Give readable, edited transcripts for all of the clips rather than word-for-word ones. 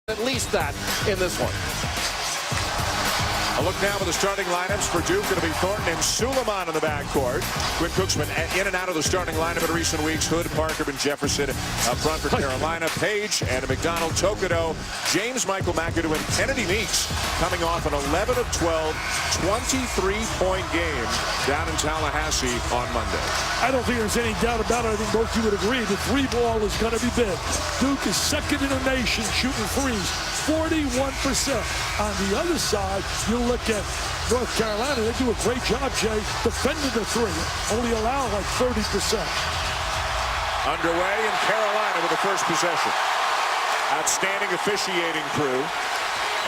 At least that in this one. A look now at the starting lineups for Duke. Going to be Thornton and Suleiman in the backcourt. Quinn Cooksman in and out of the starting lineup in recent weeks. Hood, Parker, and Jefferson up front for Carolina. Page and McDonald, Tokoto, James Michael McAdoo, and Kennedy Meeks coming off an 11 of 12, 23-point game down in Tallahassee on Monday. I don't think there's any doubt about it. I think both you would agree the three ball is going to be big. Duke is second in the nation shooting threes, 41%. On the other side, you look at North Carolina, they do a great job, Jay, defending the three. Only allow like 30%. Underway in Carolina with the first possession. Outstanding officiating crew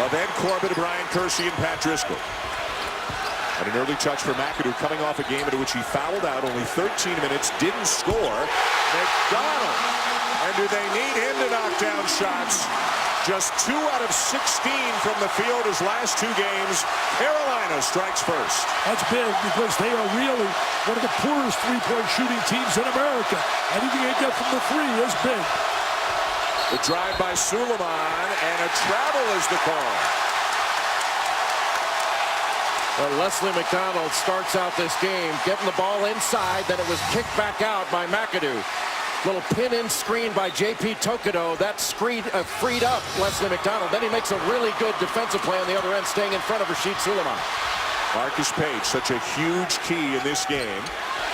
of Ed Corbett, Brian Kersey, and Pat Driscoll. And an early touch for McAdoo coming off a game into which he fouled out only 13 minutes, didn't score. McDonald. And do they need him to knock down shots? Just 2 out of 16 from the field his last 2 games. Carolina strikes first. That's big because they are really one of the poorest three-point shooting teams in America. Anything they get from the three is big. The drive by Suleiman, and a travel is the call. Well, Leslie McDonald starts out this game getting the ball inside, then it was kicked back out by McAdoo. Little pin-in screen by J.P. Tokoto. That screen freed up Leslie McDonald. Then he makes a really good defensive play on the other end, staying in front of Rasheed Suleiman. Marcus Page, such a huge key in this game.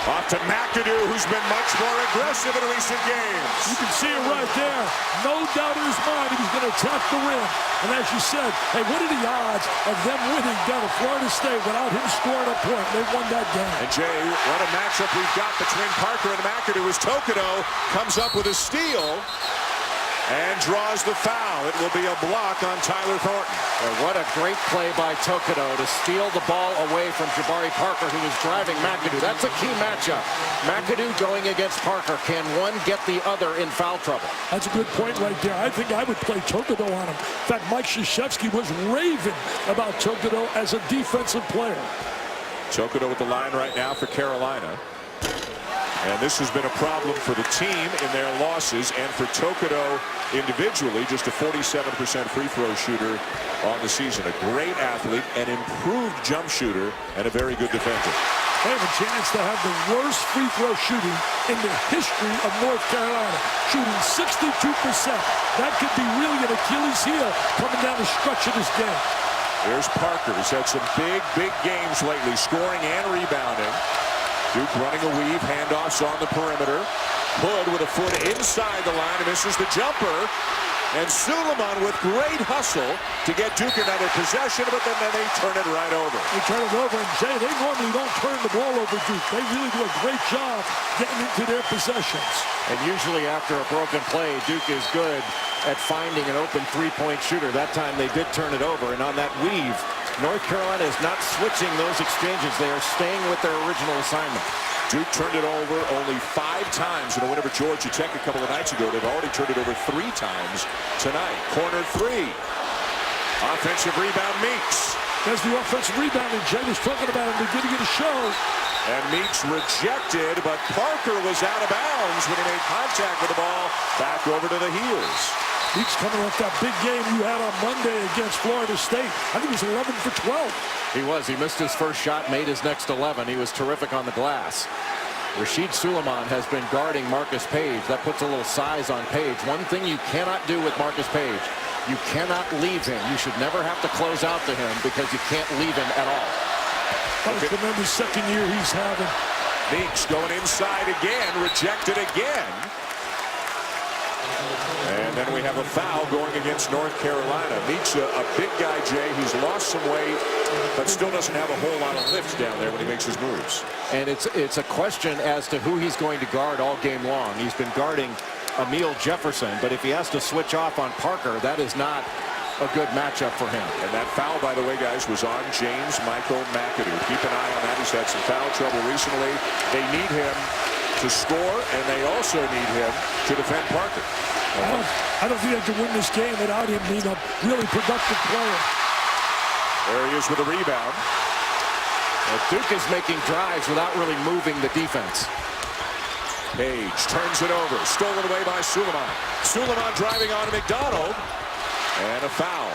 Off to McAdoo, who's been much more aggressive in recent games. You can see it right there. No doubt in his mind he was going to attack the rim. And as you said, hey, what are the odds of them winning down at Florida State without him scoring a point? They won that game. And Jay, what a matchup we've got between Parker and McAdoo as Tokoto comes up with a steal and draws the foul. It will be a block on Tyler Thornton. And what a great play by Tokoto to steal the ball away from Jabari Parker, who was driving McAdoo. That's a key matchup. McAdoo going against Parker. Can one get the other in foul trouble? That's a good point right there. I think I would play Tokoto on him. In fact, Mike Krzyzewski was raving about Tokoto as a defensive player. Tokoto with the line right now for Carolina. And this has been a problem for the team in their losses, and for Tokoto individually, just a 47% free throw shooter on the season. A great athlete, an improved jump shooter, and a very good defender. They have a chance to have the worst free throw shooting in the history of North Carolina, shooting 62%. That could be really an Achilles heel coming down the stretch of this game. There's Parker, who's had some big games lately, scoring and rebounding. Duke running a weave, handoffs on the perimeter. Hood with a foot inside the line, misses the jumper. And Suleiman with great hustle to get Duke another possession, but then they turn it right over. They turn it over, and Jay, they normally don't turn the ball over, Duke. They really do a great job getting into their possessions. And usually after a broken play, Duke is good at finding an open three-point shooter. That time they did turn it over, and on that weave, North Carolina is not switching those exchanges. They are staying with their original assignment. Duke turned it over only 5 times in a win over Georgia Tech a couple of nights ago. They've already turned it over 3 times tonight. Corner 3. Offensive rebound, Meeks. There's the offensive rebound, and Jay was talking about him beginning of the show. And Meeks rejected, but Parker was out of bounds when he made contact with the ball. Back over to the heels. Meeks coming off that big game you had on Monday against Florida State. I think it was 11 for 12. He was. He missed his first shot, made his next 11. He was terrific on the glass. Rasheed Suleiman has been guarding Marcus Page. That puts a little size on Page. One thing you cannot do with Marcus Page, you cannot leave him. You should never have to close out to him because you can't leave him at all. That's the tremendous second year he's having. Meeks going inside again, rejected again. And then we have a foul going against North Carolina. Meeks, a big guy, Jay, who's lost some weight, but still doesn't have a whole lot of lift down there when he makes his moves. And it's a question as to who he's going to guard all game long. He's been guarding Emile Jefferson, but if he has to switch off on Parker, that is not a good matchup for him. And that foul, by the way, guys, was on James Michael McAdoo. Keep an eye on that. He's had some foul trouble recently. They need him to score, and they also need him to defend Parker. I don't think they can win this game without him being a really productive player. There he is with a rebound. Well, Duke is making drives without really moving the defense. Page turns it over. Stolen away by Suleiman. Suleiman driving on McDonald. And a foul.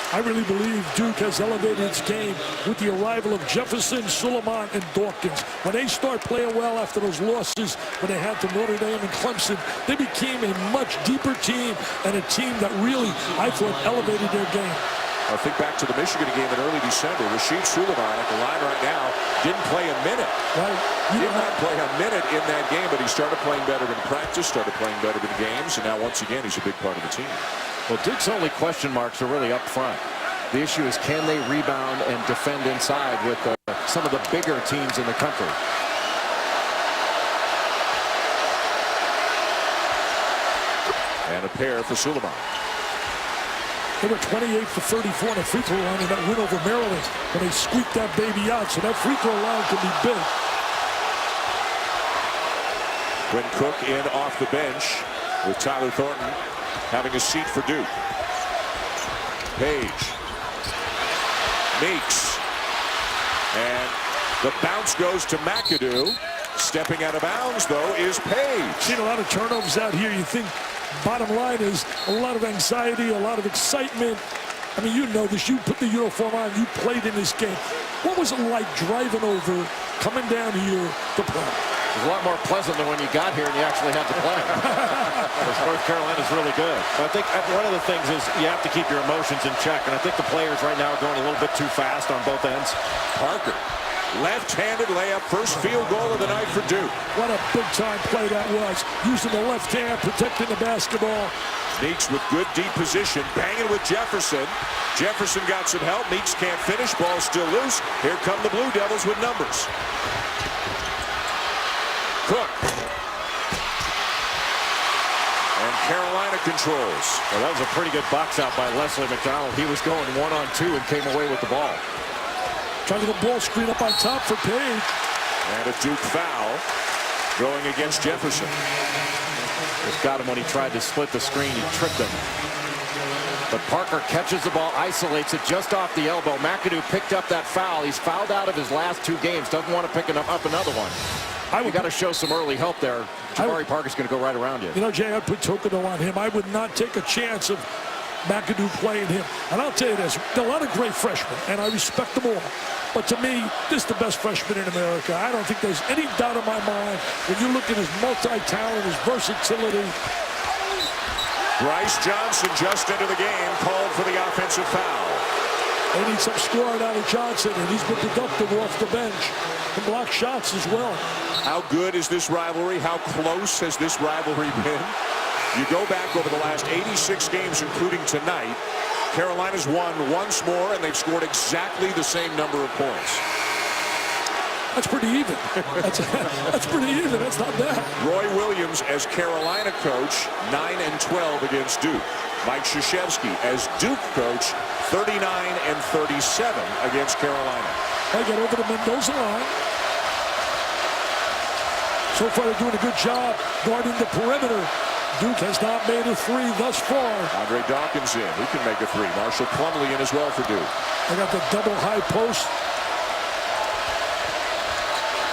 I really believe Duke has elevated its game with the arrival of Jefferson, Suleiman, and Dawkins. When they start playing well after those losses, when they had to Notre Dame and Clemson, they became a much deeper team and a team that really, I thought, elevated their game. I think back to the Michigan game in early December. Rasheed Suleiman at the line right now didn't play a minute. Right. Did not play a minute in that game, but he started playing better in practice, started playing better in games, and now once again he's a big part of the team. Well, Duke's only question marks are really up front. The issue is, can they rebound and defend inside with some of the bigger teams in the country? And a pair for Suleiman. They were 28 for 34 on the free throw line in that win over Maryland when they squeaked that baby out, so that free throw line can be big. Quinn Cook in off the bench with Tyler Thornton having a seat for Duke. Page. Meeks. And the bounce goes to McAdoo. Stepping out of bounds, though, is Page. Seen a lot of turnovers out here. You think bottom line is a lot of anxiety, a lot of excitement. I mean, you know this. You put the uniform on. You played in this game. What was it like driving over, coming down here to play? It was a lot more pleasant than when you got here and you actually had to play. Because North Carolina's really good. But I think one of the things is you have to keep your emotions in check. And I think the players right now are going a little bit too fast on both ends. Parker. Left-handed layup, first field goal of the night for Duke. What a big-time play that was. Using the left hand, protecting the basketball. Meeks with good deep position, banging with Jefferson. Jefferson got some help. Meeks can't finish. Ball still loose. Here come the Blue Devils with numbers. Cook. And Carolina controls. Well, that was a pretty good box out by Leslie McDonald. He was going 1-on-2 and came away with the ball. Trying to get the ball screen up on top for Page. And a Duke foul going against Jefferson. Just got him when he tried to split the screen. He tripped him. But Parker catches the ball, isolates it just off the elbow. McAdoo picked up that foul. He's fouled out of his last 2 games. Doesn't want to pick up another one. You got to show some early help there. Jabari Parker's going to go right around you. You know, Jay, I'd put Tokono on him. I would not take a chance of McAdoo playing him. And I'll tell you this, there are a lot of great freshmen, and I respect them all. But to me, this is the best freshman in America. I don't think there's any doubt in my mind when you look at his multi-talent, his versatility. Bryce Johnson just into the game, called for the offensive foul. They need some scoring out of Johnson, and he's been productive off the bench and block shots as well. How good is this rivalry? How close has this rivalry been? You go back over the last 86 games, including tonight. Carolina's won once more, and they've scored exactly the same number of points. That's pretty even. That's pretty even. That's not bad. Roy Williams as Carolina coach, 9-12 against Duke. Mike Krzyzewski as Duke coach, 39-37 against Carolina. They get over the Mendoza line. So far, they're doing a good job guarding the perimeter. Duke has not made a 3 thus far. Andre Dawkins in. He can make a 3. Marshall Plumlee in as well for Duke. They got the double high post.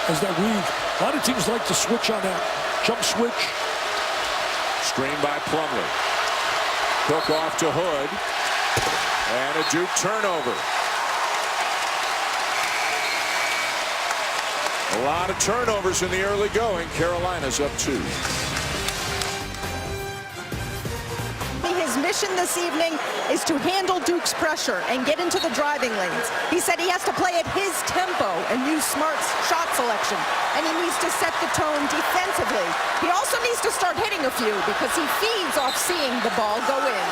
As that weave. A lot of teams like to switch on that. Jump switch. Screen by Plumlee. Cook off to Hood. And a Duke turnover. A lot of turnovers in the early going. Carolina's up 2. His mission this evening is to handle Duke's pressure and get into the driving lanes. He said he has to play at his tempo and use smart shot selection. And he needs to set the tone defensively. He also needs to start hitting a few because he feeds off seeing the ball go in.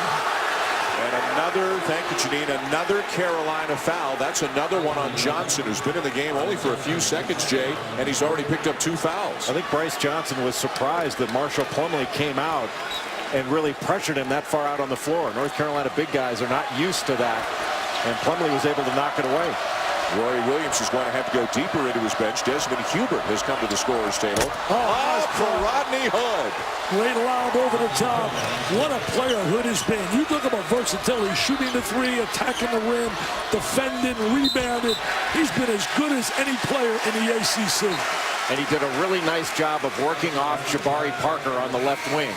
And another, thank you, Janine, another Carolina foul. That's another one on Johnson, who's been in the game only for a few seconds, Jay, and he's already picked up 2 fouls. I think Bryce Johnson was surprised that Marshall Plumlee came out and really pressured him that far out on the floor. North Carolina big guys are not used to that, and Plumlee was able to knock it away. Roy Williams is going to have to go deeper into his bench. Desmond Hubert has come to the scorer's table. For Rodney Hood. Great lob over the top. What a player Hood has been. You look about versatility, shooting the 3, attacking the rim, defending, rebounding. He's been as good as any player in the ACC. And he did a really nice job of working off Jabari Parker on the left wing.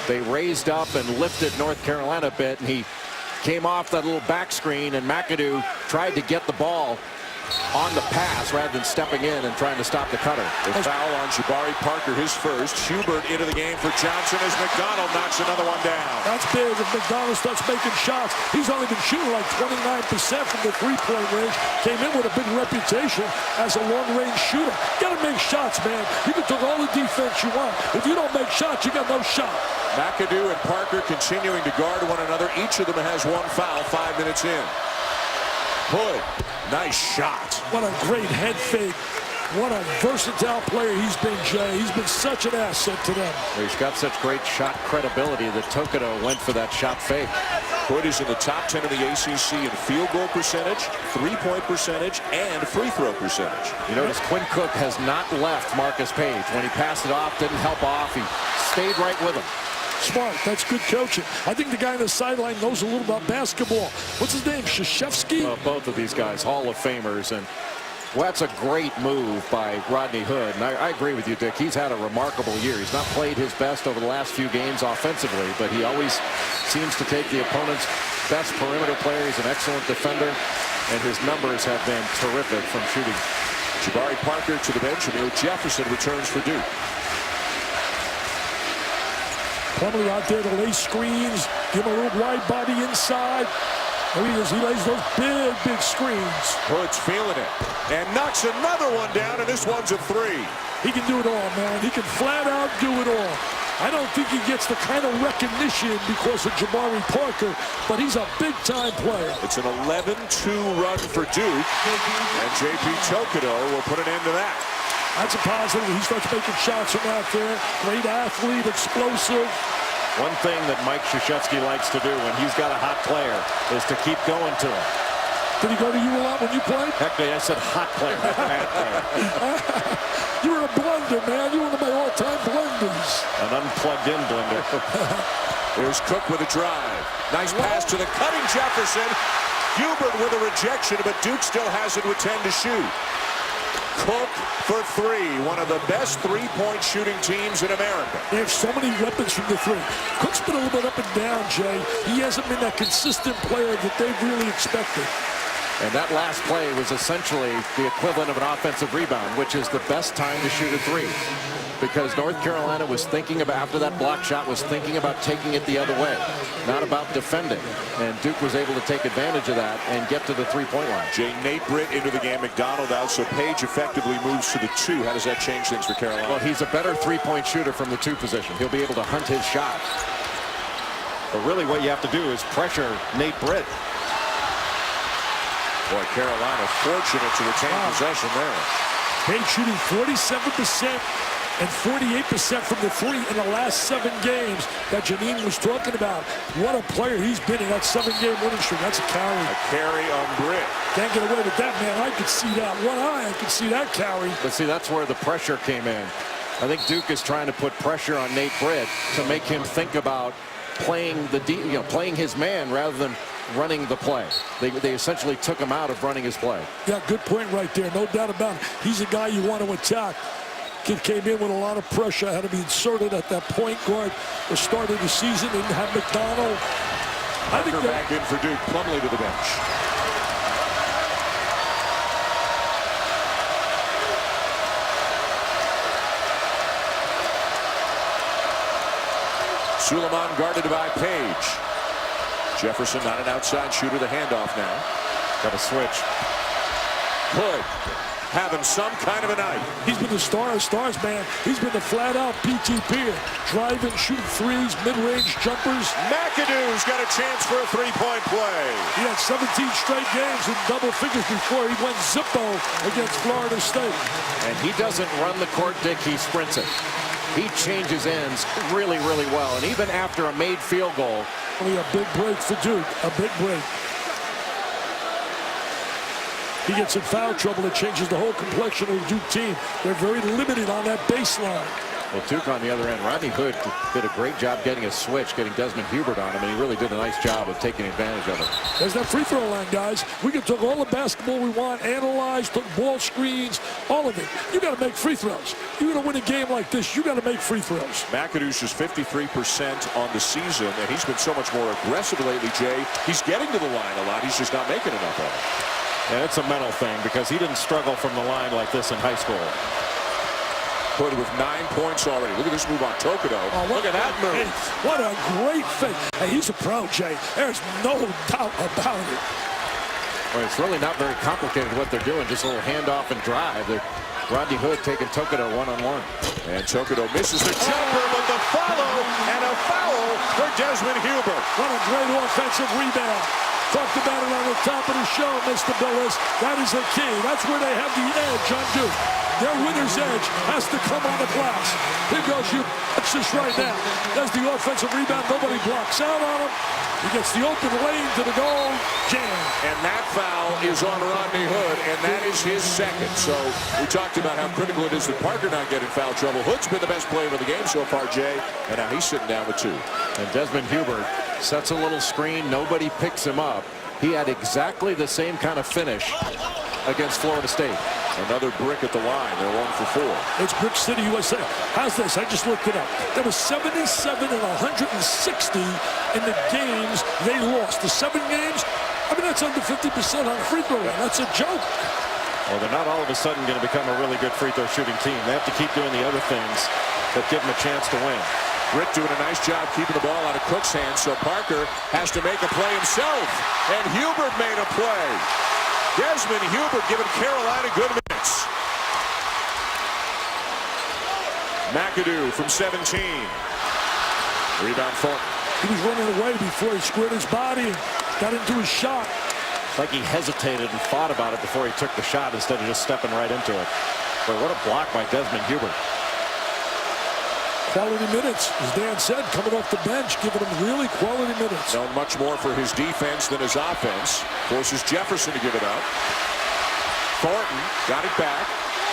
They raised up and lifted North Carolina a bit, and he came off that little back screen, and McAdoo tried to get the ball on the pass rather than stepping in and trying to stop the cutter. The foul on Jabari Parker, his first. Hubert into the game for Johnson as McDonald knocks another one down. That's big. If McDonald starts making shots, he's only been shooting like 29% from the three-point range. Came in with a big reputation as a long-range shooter. You got to make shots, man. You can take all the defense you want. If you don't make shots, you got no shot. McAdoo and Parker continuing to guard one another. Each of them has one foul 5 minutes in. Hood, nice shot. What a great head fake. What a versatile player he's been, Jay. He's been such an asset to them. He's got such great shot credibility that Tokido went for that shot fake. Hood is in the top 10 of the ACC in field goal percentage, three-point percentage, and free throw percentage. You notice Quinn Cook has not left Marcus Page. When he passed it off, didn't help off. He stayed right with him. Smart. That's good coaching. I think the guy on the sideline knows a little about basketball. What's his name? Krzyzewski? Both of these guys, Hall of Famers. And well, that's a great move by Rodney Hood. And I agree with you, Dick. He's had a remarkable year. He's not played his best over the last few games offensively, but he always seems to take the opponent's best perimeter player. He's an excellent defender, and his numbers have been terrific from shooting. Jabari Parker to the bench. Amir Jefferson returns for Duke. Plumlee out there to lay screens, give him a little wide body inside. There he is. He lays those big screens. Hood's feeling it and knocks another one down, and this one's a three. He can do it all, man. He can flat out do it all. I don't think he gets the kind of recognition because of Jabari Parker, but he's a big-time player. It's an 11-2 run for Duke, and J.P. Tokido will put an end to that. That's a positive. He starts making shots from out there. Great athlete, explosive. One thing that Mike Krzyzewski likes to do when he's got a hot player is to keep going to him. Did he go to you a lot when you played? Heck, I said hot player, not bad player. You were a blender, man. You're one of my all-time blenders. An unplugged-in blender. There's Cook with a drive. Nice pass to the cutting Jefferson. Hubert with a rejection, but Duke still has it with 10 to shoot. Cook for three, one of the best three-point shooting teams in America. They have so many weapons from the three. Cook's been a little bit up and down, Jay. He hasn't been that consistent player that they've really expected. And that last play was essentially the equivalent of an offensive rebound, which is the best time to shoot a three. Because North Carolina was thinking about, after that block shot, was thinking about taking it the other way, not about defending. And Duke was able to take advantage of that and get to the three-point line. Nate Britt into the game, McDonald out, so Page effectively moves to the two. How does that change things for Carolina? Well, he's a better three-point shooter from the two position. He'll be able to hunt his shot. But really what you have to do is pressure Nate Britt. Boy, Carolina fortunate to retain possession there. Page shooting 47% and 48% from the three in the last 7 games that Janine was talking about. What a player he's been in that 7-game winning streak. That's a carry. A carry on Britt. Can't get away with that, man. I could see that. One eye, I could see that carry. But see, that's where the pressure came in. I think Duke is trying to put pressure on Nate Britt to make him think about playing playing his man rather than running the play. They essentially took him out of running his play. Yeah, good point right there. No doubt about it. He's a guy you want to attack. Kid came in with a lot of pressure, had to be inserted at that point guard the start of the season, and have McDonald. I think back in for Duke. Plumlee to the bench. Suleiman guarded by Page. Jefferson not an outside shooter. The handoff now. Got to switch. Hood having some kind of a night. He's been the star of stars, man. He's been the flat-out PTP. Driving, shooting threes, mid-range jumpers. McAdoo's got a chance for a three-point play. He had 17 straight games in double figures before he went Zippo against Florida State. And he doesn't run the court, Dick. He sprints it. He changes ends really well. And even after a made field goal. Only a big break for Duke. A big break. He gets in foul trouble. It changes the whole complexion of the Duke team. They're very limited on that baseline. Well, Duke on the other end, Rodney Hood did a great job getting a switch, getting Desmond Hubert on him, and he really did a nice job of taking advantage of it. There's that free throw line, guys. We can take all the basketball we want, analyze, took ball screens, all of it. You got to make free throws. You're going to win a game like this, you got to make free throws. McAdoo's just 53% on the season, and he's been so much more aggressive lately, Jay. He's getting to the line a lot. He's just not making enough of it. And it's a mental thing because he didn't struggle from the line like this in high school. Hood with 9 points already. Look at this move on Tokoto. Oh, look at that move. What a great thing. Hey, he's a pro, Jay. There's no doubt about it. Well, it's really not very complicated what they're doing. Just a little handoff and drive. Rodney Hood taking Tokoto one-on-one. And Tokoto misses the jumper with the follow, and a foul for Desmond Hubert. What a great offensive rebound. Talked about it on the top of the show, Mr. Billis. That is the key. That's where they have the edge on Duke. Their winner's edge has to come on the glass. Here goes you. Watch this right now. There's the offensive rebound. Nobody blocks out on him. He gets the open lane to the goal. Jam. And that foul is on Rodney Hood, and that is his second. So we talked about how critical it is that Parker not get in foul trouble. Hood's been the best player of the game so far, Jay, and now he's sitting down with 2. And Desmond Hubert sets a little screen. Nobody picks him up. He had exactly the same kind of finish against Florida State. Another brick at the line. They're 1 for 4. It's Brick City, USA. How's this? I just looked it up. There was 77 and 160 in the games they lost. The 7 games, I mean, that's under 50% on free throw line. That's a joke. Well, they're not all of a sudden going to become a really good free throw shooting team. They have to keep doing the other things that give them a chance to win. Brick doing a nice job keeping the ball out of Cook's hands, so Parker has to make a play himself. And Hubert made a play. Desmond Hubert giving Carolina good minutes. McAdoo from 17. Rebound Thornton. He was running away before he squared his body and got into his shot. It's like he hesitated and thought about it before he took the shot instead of just stepping right into it. But what a block by Desmond Hubert. Quality minutes, as Dan said, coming off the bench, giving him really quality minutes. Known much more for his defense than his offense. Forces Jefferson to give it up. Thornton got it back.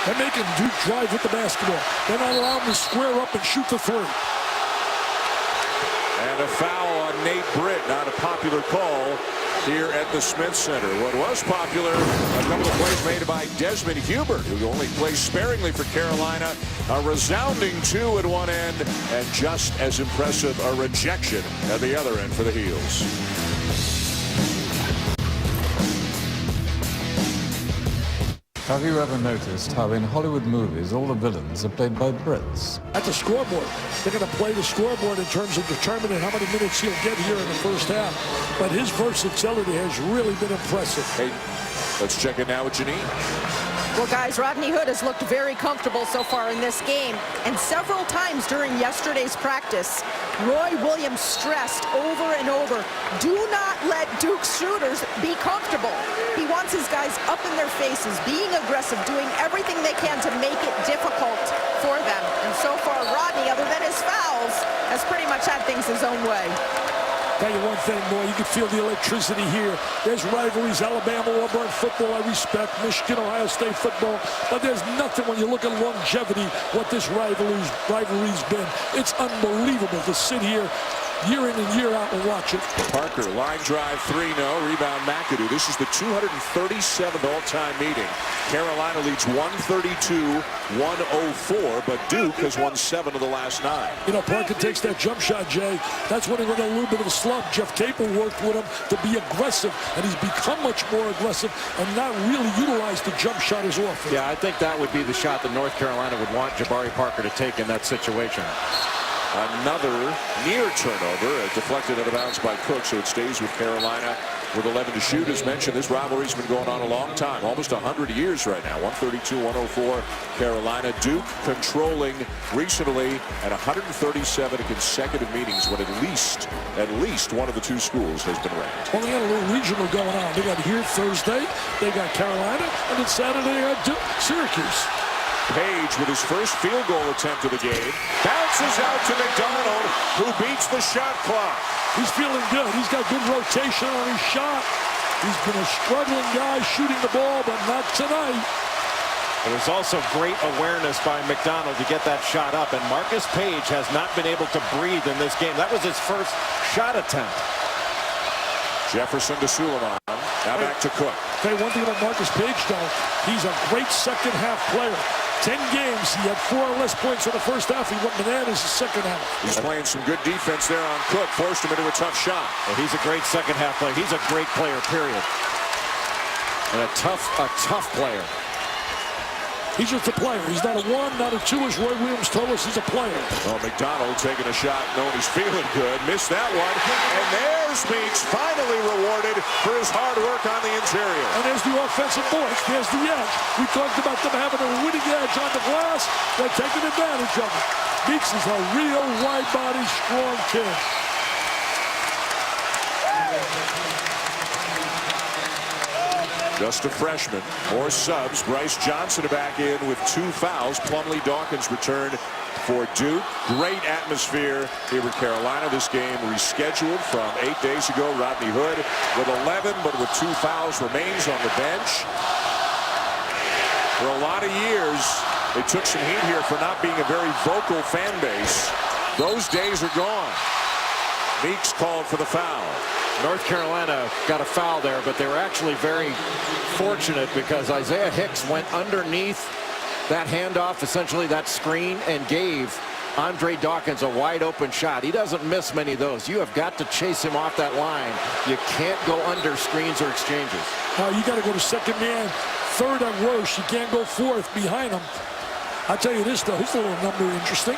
They're making Duke drive with the basketball. They're not allowing him to square up and shoot the 3. And a foul on Nate Britt. Not a popular call here at the Smith Center. What was popular, a couple of plays made by Desmond Hubert, who only plays sparingly for Carolina. A resounding 2 at one end, and just as impressive a rejection at the other end for the Heels. Have you ever noticed how in Hollywood movies all the villains are played by Brits? At the scoreboard, they're going to play the scoreboard in terms of determining how many minutes he'll get here in the first half. But his versatility has really been impressive. Hey, let's check it now with Janine. Well, guys, Rodney Hood has looked very comfortable so far in this game. And several times during yesterday's practice, Roy Williams stressed over and over, do not let Duke's shooters be comfortable. He wants his guys up in their faces, being aggressive, doing everything they can to make it difficult for them. And so far, Rodney, other than his fouls, has pretty much had things his own way. Tell you one thing, boy, you can feel the electricity here. There's rivalries, Alabama, Auburn football, I respect, Michigan, Ohio State football, but there's nothing when you look at longevity, what this rivalry's been. It's unbelievable to sit here year in and year out and watch it. Parker, line drive 3, no. Rebound McAdoo. This is the 237th all-time meeting. Carolina leads 132-104, but Duke has won 7 of the last 9. You know, Parker takes that jump shot, Jay. That's when he went a little bit of a slump. Jeff Capel worked with him to be aggressive, and he's become much more aggressive and not really utilized the jump shot as often. Yeah, I think that would be the shot that North Carolina would want Jabari Parker to take in that situation. Another near turnover, deflected out of bounds by Cook, so it stays with Carolina with 11 to shoot. As mentioned, this rivalry's been going on a long time, almost 100 years right now. 132-104 Carolina. Duke controlling recently at 137 consecutive meetings when at least one of the two schools has been ranked. Well, they got a little regional going on. They got here Thursday, they got Carolina, and then Saturday they got Syracuse. Page with his first field goal attempt of the game. Bounces out to McDonald, who beats the shot clock. He's feeling good. He's got good rotation on his shot. He's been a struggling guy shooting the ball, but not tonight. There was also great awareness by McDonald to get that shot up, and Marcus Paige has not been able to breathe in this game. That was his first shot attempt. Jefferson to Suleiman. Now back to Cook. Okay, one thing about Marcus Paige, though, he's a great second-half player. 10 games, he had 4 or less points in the first half. He went bananas the second half. He's playing some good defense there on Cook. Forced him into a tough shot. Well, he's a great second-half player. He's a great player, period. And a tough player. He's just a player. He's not a 1, not a 2, as Roy Williams told us. He's a player. Well, McDonald taking a shot knowing he's feeling good. Missed that one. And there's Meeks finally rewarded for his hard work on the interior. And there's the offensive boards. There's the edge. We talked about them having a winning edge on the glass. They're taking advantage of it. Meeks is a real wide-body, strong kid. Just a freshman. More subs. Bryce Johnson back in with 2 fouls. Plumlee Dawkins returned for Duke. Great atmosphere here at Carolina. This game rescheduled from 8 days ago. Rodney Hood with 11, but with 2 fouls remains on the bench. For a lot of years, they took some heat here for not being a very vocal fan base. Those days are gone. Meeks called for the foul. North Carolina got a foul there, but they were actually very fortunate because Isaiah Hicks went underneath that handoff, essentially that screen, and gave Andre Dawkins a wide open shot. He doesn't miss many of those. You have got to chase him off that line. You can't go under screens or exchanges. You got to go to second man, third on Roche. You can't go fourth behind him. I'll tell you this, though, his little number interesting.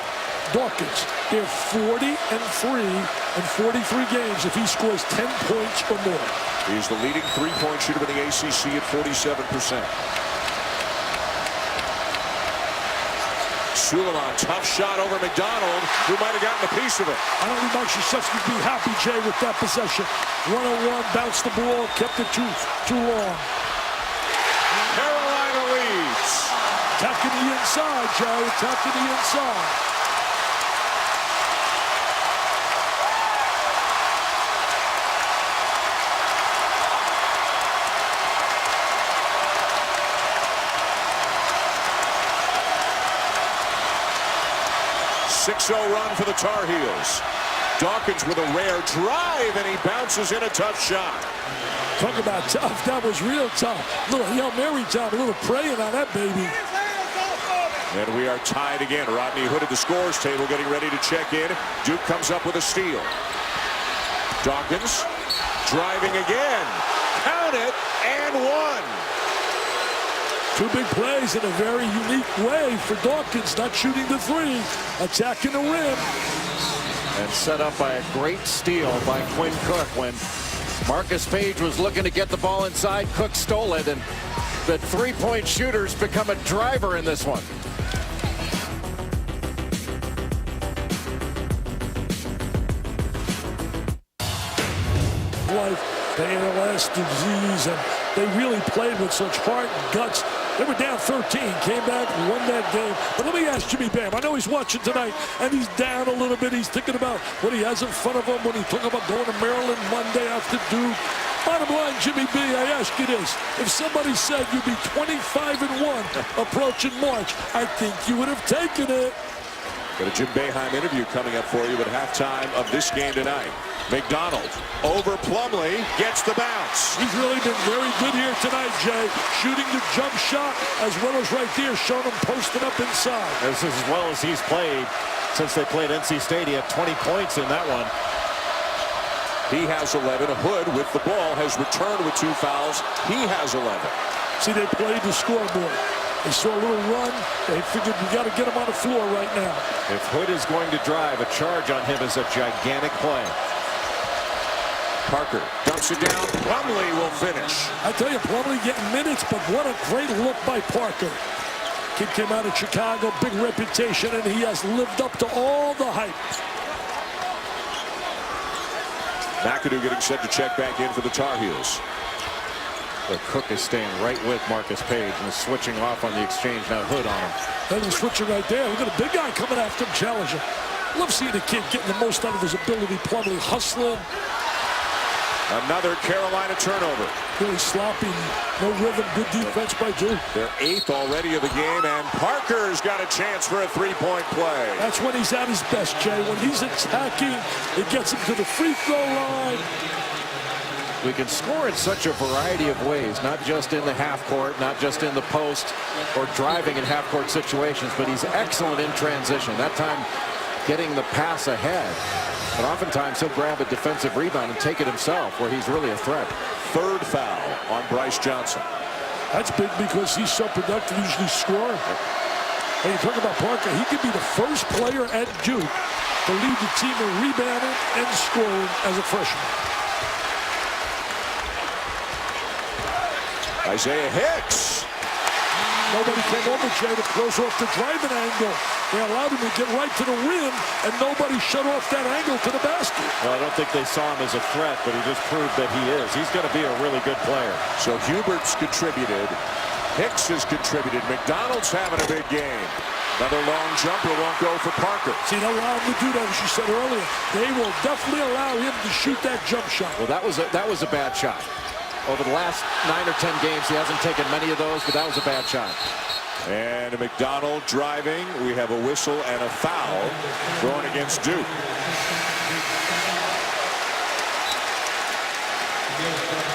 Dawkins, they're 40-3 in 43 games if he scores 10 points or more. He's the leading three-point shooter in the ACC at 47%. Suleiman, tough shot over McDonald, who might have gotten a piece of it. I don't think Mike Krzyzewski would be happy, Jay, with that possession. 1-on-1, bounced the ball, kept it too long. Carolina leads. Attacking the inside, Jay, attacking the inside. .6-0 run for the Tar Heels. Dawkins with a rare drive, and he bounces in a tough shot. Talk about tough. That was real tough. Little Hail Mary time, a little praying on that baby. And we are tied again. Rodney Hood at the scores table getting ready to check in. Duke comes up with a steal. Dawkins driving again. Count it, and 1. 2 big plays in a very unique way for Dawkins, not shooting the 3, attacking the rim. And set up by a great steal by Quinn Cook. When Marcus Paige was looking to get the ball inside, Cook stole it, and the three-point shooter's become a driver in this one. Life, the ALS disease, and they really played with such heart and guts. They were down 13, came back, won that game. But let me ask Jimmy Bam. I know he's watching tonight, and he's down a little bit. He's thinking about what he has in front of him when he talking about going to Maryland Monday after Duke. Bottom line, Jimmy B, I ask you this. If somebody said you'd be 25-1 approaching March, I think you would have taken it. Got a Jim Boeheim interview coming up for you at halftime of this game tonight. McDonald over Plumlee, gets the bounce. He's really been very good here tonight, Jay. Shooting the jump shot as well as right there, showing him posted up inside. This is as well as he's played since they played NC State. He had 20 points in that one. He has 11. Hood with the ball has returned with 2 fouls. He has 11. See, they played the scoreboard. They saw a little run. They figured we got to get him on the floor right now. If Hood is going to drive, a charge on him is a gigantic play. Parker dumps it down. Plumlee will finish. I tell you, Plumlee getting minutes, but what a great look by Parker. Kid came out of Chicago, big reputation, and he has lived up to all the hype. McAdoo getting set to check back in for the Tar Heels. But Cook is staying right with Marcus Paige and is switching off on the exchange. Now Hood on him. And he's switching right there. Look at a big guy coming after him, challenging. Love seeing the kid getting the most out of his ability. Plumlee hustling. Another Carolina turnover. Really sloppy, no rhythm, good defense by Duke. They're 8th already of the game, and Parker's got a chance for a three-point play. That's when he's at his best, Jay. When he's attacking, it gets him to the free throw line. We can score in such a variety of ways, not just in the half court, not just in the post or driving in half court situations, but he's excellent in transition. That time getting the pass ahead. But oftentimes he'll grab a defensive rebound and take it himself, where he's really a threat. 3rd foul on Bryce Johnson. That's big because he's so productive, usually scoring. Hey, you talk about Parker, he could be the first player at Duke to lead the team in rebounding and scoring as a freshman. Isaiah Hicks. Nobody came over, Jay, to close off the driving angle. They allowed him to get right to the rim, and nobody shut off that angle to the basket. Well, I don't think they saw him as a threat, but he just proved that he is. He's going to be a really good player. So Hubert's contributed. Hicks has contributed. McDonald's having a big game. Another long jumper won't go for Parker. See, they'll allow him to do that, as you said earlier. They will definitely allow him to shoot that jump shot. Well, that was a bad shot. Over the last 9 or 10 games, he hasn't taken many of those, but that was a bad shot. And McDonald driving. We have a whistle and a foul thrown against Duke.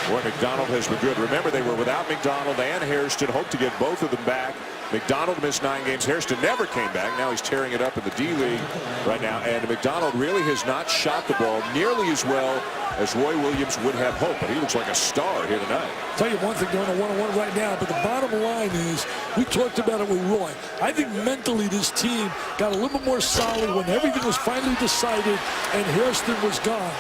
Boy, McDonald has been good. Remember, they were without McDonald and Hairston. Hoped to get both of them back. McDonald missed 9 games. Hairston never came back. Now he's tearing it up in the D-League right now. And McDonald really has not shot the ball nearly as well as Roy Williams would have hoped. But he looks like a star here tonight. Tell you one thing, they're on a one-on-one right now, but the bottom line is, we talked about it with Roy. I think mentally this team got a little bit more solid when everything was finally decided and Hairston was gone.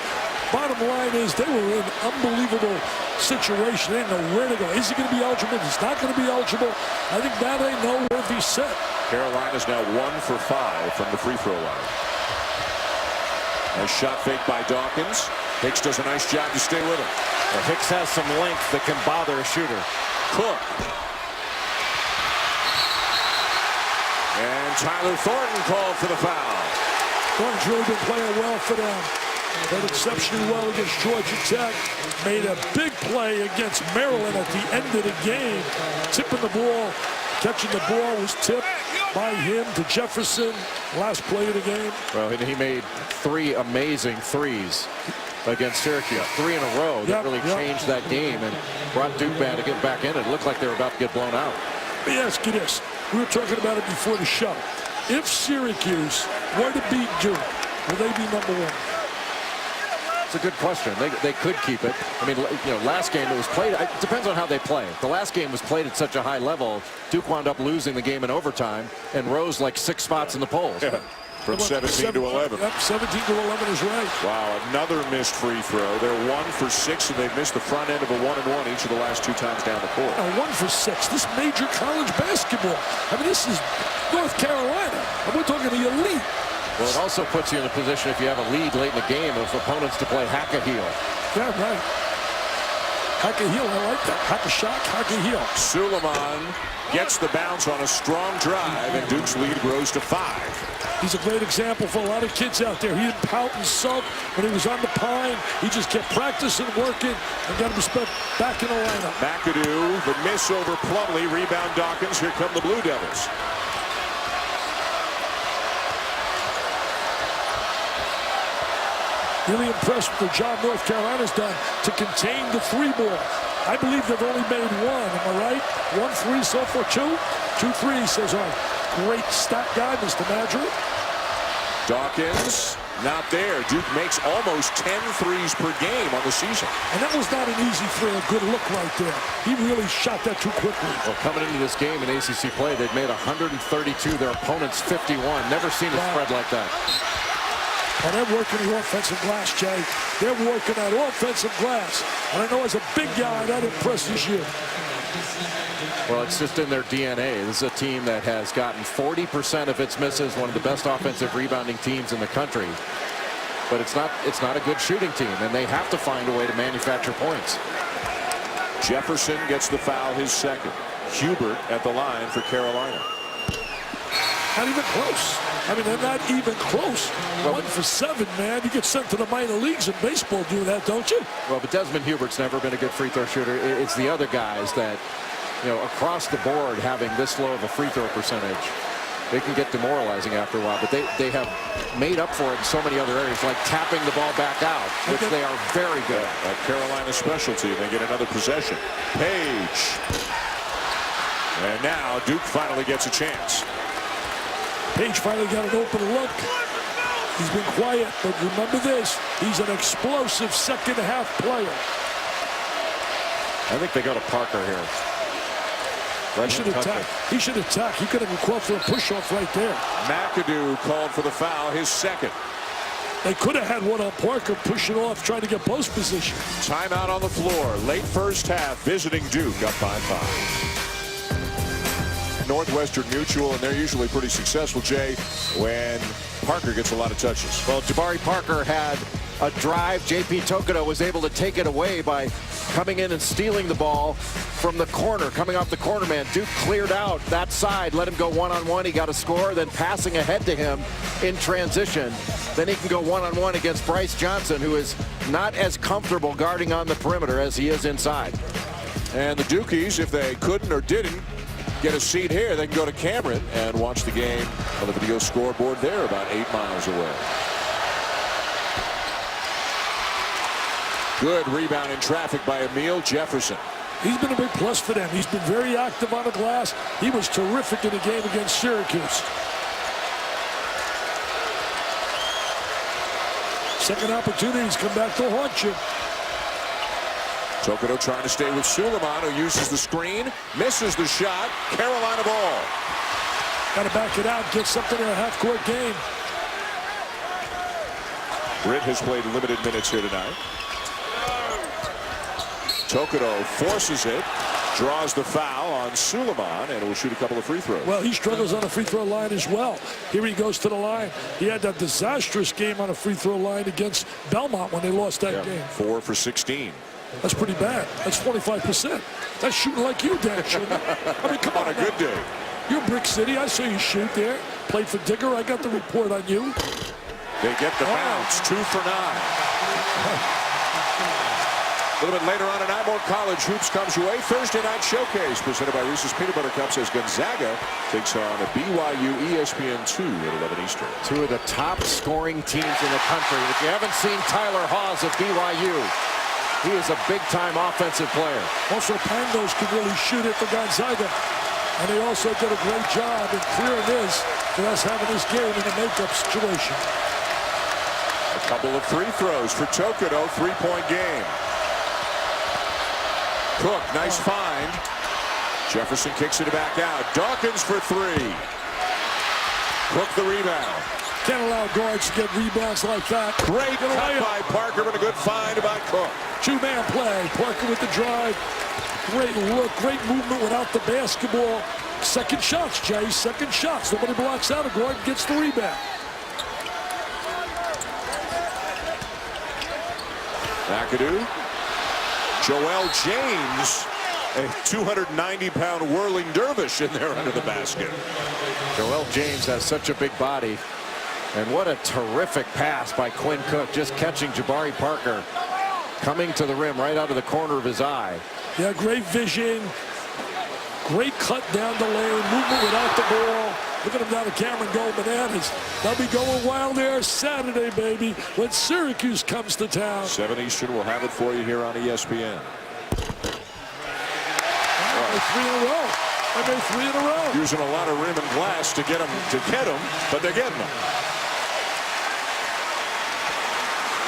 Bottom line is they were in an unbelievable situation. They didn't know where to go. Is he going to be eligible? He's not going to be eligible. I think now they know where to be set. Carolina's now 1 for 5 from the free throw line. Nice shot fake by Dawkins. Hicks does a nice job to stay with him. Well, Hicks has some length that can bother a shooter. Cook. And Tyler Thornton called for the foul. Thornton's really been playing well for them. Played exceptionally well against Georgia Tech. Made a big play against Maryland at the end of the game. Tipping the ball. Catching the ball was tipped by him to Jefferson. Last play of the game. Well, he made 3 amazing threes against Syracuse. 3 in a row that really changed that game and brought Duke to get back in it. It looked like they were about to get blown out. Let me ask you this. We were talking about it before the show. If Syracuse were to beat Duke, will they be number 1? It's a good question. They could keep it. I mean, you know, last game it was played. It depends on how they play. The last game was played at such a high level. Duke wound up losing the game in overtime and rose like 6 spots in the polls. Yeah. From 17 to 11. Yep, 17 to 11 is right. Wow, another missed free throw. They're 1 for 6, and they've missed the front end of a 1-and-1 each of the last 2 times down the court. Now, 1 for 6. This major college basketball. I mean, this is North Carolina. And we're talking the elite. Well, it also puts you in a position, if you have a lead late in the game, of opponents to play hack-a-heel. Yeah, right. Hack-a-heel, I like that. Hack-a-shock, hack-a-heel. Suleiman gets the bounce on a strong drive, and Duke's lead grows to 5. He's a great example for a lot of kids out there. He didn't pout and sulk when he was on the pine. He just kept practicing, working, and got him back in the lineup. McAdoo, the miss over Plumlee. Rebound Dawkins. Here come the Blue Devils. Really impressed with the job North Carolina's done to contain the 3-ball. I believe they've only made 1. Am I right? 1 3 so far. 2 3, says our great stat guy, Mr. Madry. Dawkins, not there. Duke makes almost 10 threes per game on the season. And that was not an easy three. A good look right there. He really shot that too quickly. Well, coming into this game in ACC play, they've made 132. Their opponents 51. Never seen a spread like that. And they're working the offensive glass, Jay. They're working that offensive glass. And I know as a big guy, that impresses you. Well, it's just in their DNA. This is a team that has gotten 40% of its misses, one of the best offensive rebounding teams in the country. But it's not a good shooting team, and they have to find a way to manufacture points. Jefferson gets the foul, his second. Hubert at the line for Carolina. Not even close. I mean, they're not even close. 1 for 7, man. You get sent to the minor leagues in baseball doing that, don't you? Well, but Desmond Hubert's never been a good free throw shooter. It's the other guys that, you know, across the board having this low of a free throw percentage, they can get demoralizing after a while. But they have made up for it in so many other areas, like tapping the ball back out, which they are very good at. Carolina specialty. They get another possession. Page. And now Duke finally gets a chance. Page finally got an open look. He's been quiet, but remember this. He's an explosive second-half player. I think they go to Parker here. He should attack. He should attack. He could have called for a push-off right there. McAdoo called for the foul, his second. They could have had one on Parker pushing off, trying to get post position. Timeout on the floor. Late first half, visiting Duke up by 5. Northwestern Mutual, and they're usually pretty successful, Jay, when Parker gets a lot of touches. Well, Jabari Parker had a drive. J.P. Tokoto was able to take it away by coming in and stealing the ball from the corner, coming off the corner man. Duke cleared out that side, let him go one-on-one. He got a score, then passing ahead to him in transition. Then he can go one-on-one against Bryce Johnson, who is not as comfortable guarding on the perimeter as he is inside. And the Dukies, if they couldn't or didn't get a seat here, they can go to Cameron and watch the game on the video scoreboard there, about 8 miles away. Good rebound in traffic by Emil Jefferson. He's been a big plus for them. He's been very active on the glass. He was terrific in the game against Syracuse. Second opportunities come back to haunt you. Tokoto trying to stay with Suleiman, who uses the screen, misses the shot. Carolina ball. Got to back it out, get something in a half-court game. Britt has played limited minutes here tonight. Tokoto forces it, draws the foul on Suleiman, and will shoot a couple of free throws. Well, he struggles on the free throw line as well. Here he goes to the line. He had that disastrous game on a free throw line against Belmont when they lost that game. 4 for 16. That's pretty bad. That's 45%. That's shooting like you, Dan. I mean, come on. On a good day. You're Brick City. I saw you shoot there. Played for Digger. I got the report on you. They get the bounce. 2 for 9. A little bit later on tonight, more college hoops comes your way. Thursday night showcase presented by Reese's Peanut Butter Cups as Gonzaga takes on a BYU ESPN2 at 11 Eastern. Two of the top scoring teams in the country. If you haven't seen Tyler Haws of BYU, he is a big-time offensive player. Also, Pangos can really shoot it for Gonzaga. And they also did a great job in clearing this for us having this game in a makeup situation. A couple of free throws for Tokoto, 3-point game. Cook, nice find. Jefferson kicks it back out. Dawkins for 3. Cook the rebound. Can't allow guards to get rebounds like that. Great cut by Parker, but a good find by Cook. Two-man play. Parker with the drive. Great look, great movement without the basketball. Second shots, Jay. Second shots. Nobody blocks out. A guard gets the rebound. McAdoo. Joel James, a 290-pound whirling dervish in there under the basket. Joel James has such a big body. And what a terrific pass by Quinn Cook, just catching Jabari Parker coming to the rim right out of the corner of his eye. Yeah, great vision. Great cut down the lane. Movement without the ball. Look at him down to Cameron going bananas. They'll be going wild there Saturday, baby, when Syracuse comes to town. 7 Eastern will have it for you here on ESPN. Three in a row. I made 3 in a row. Using a lot of rim and glass to get them, but they're getting them.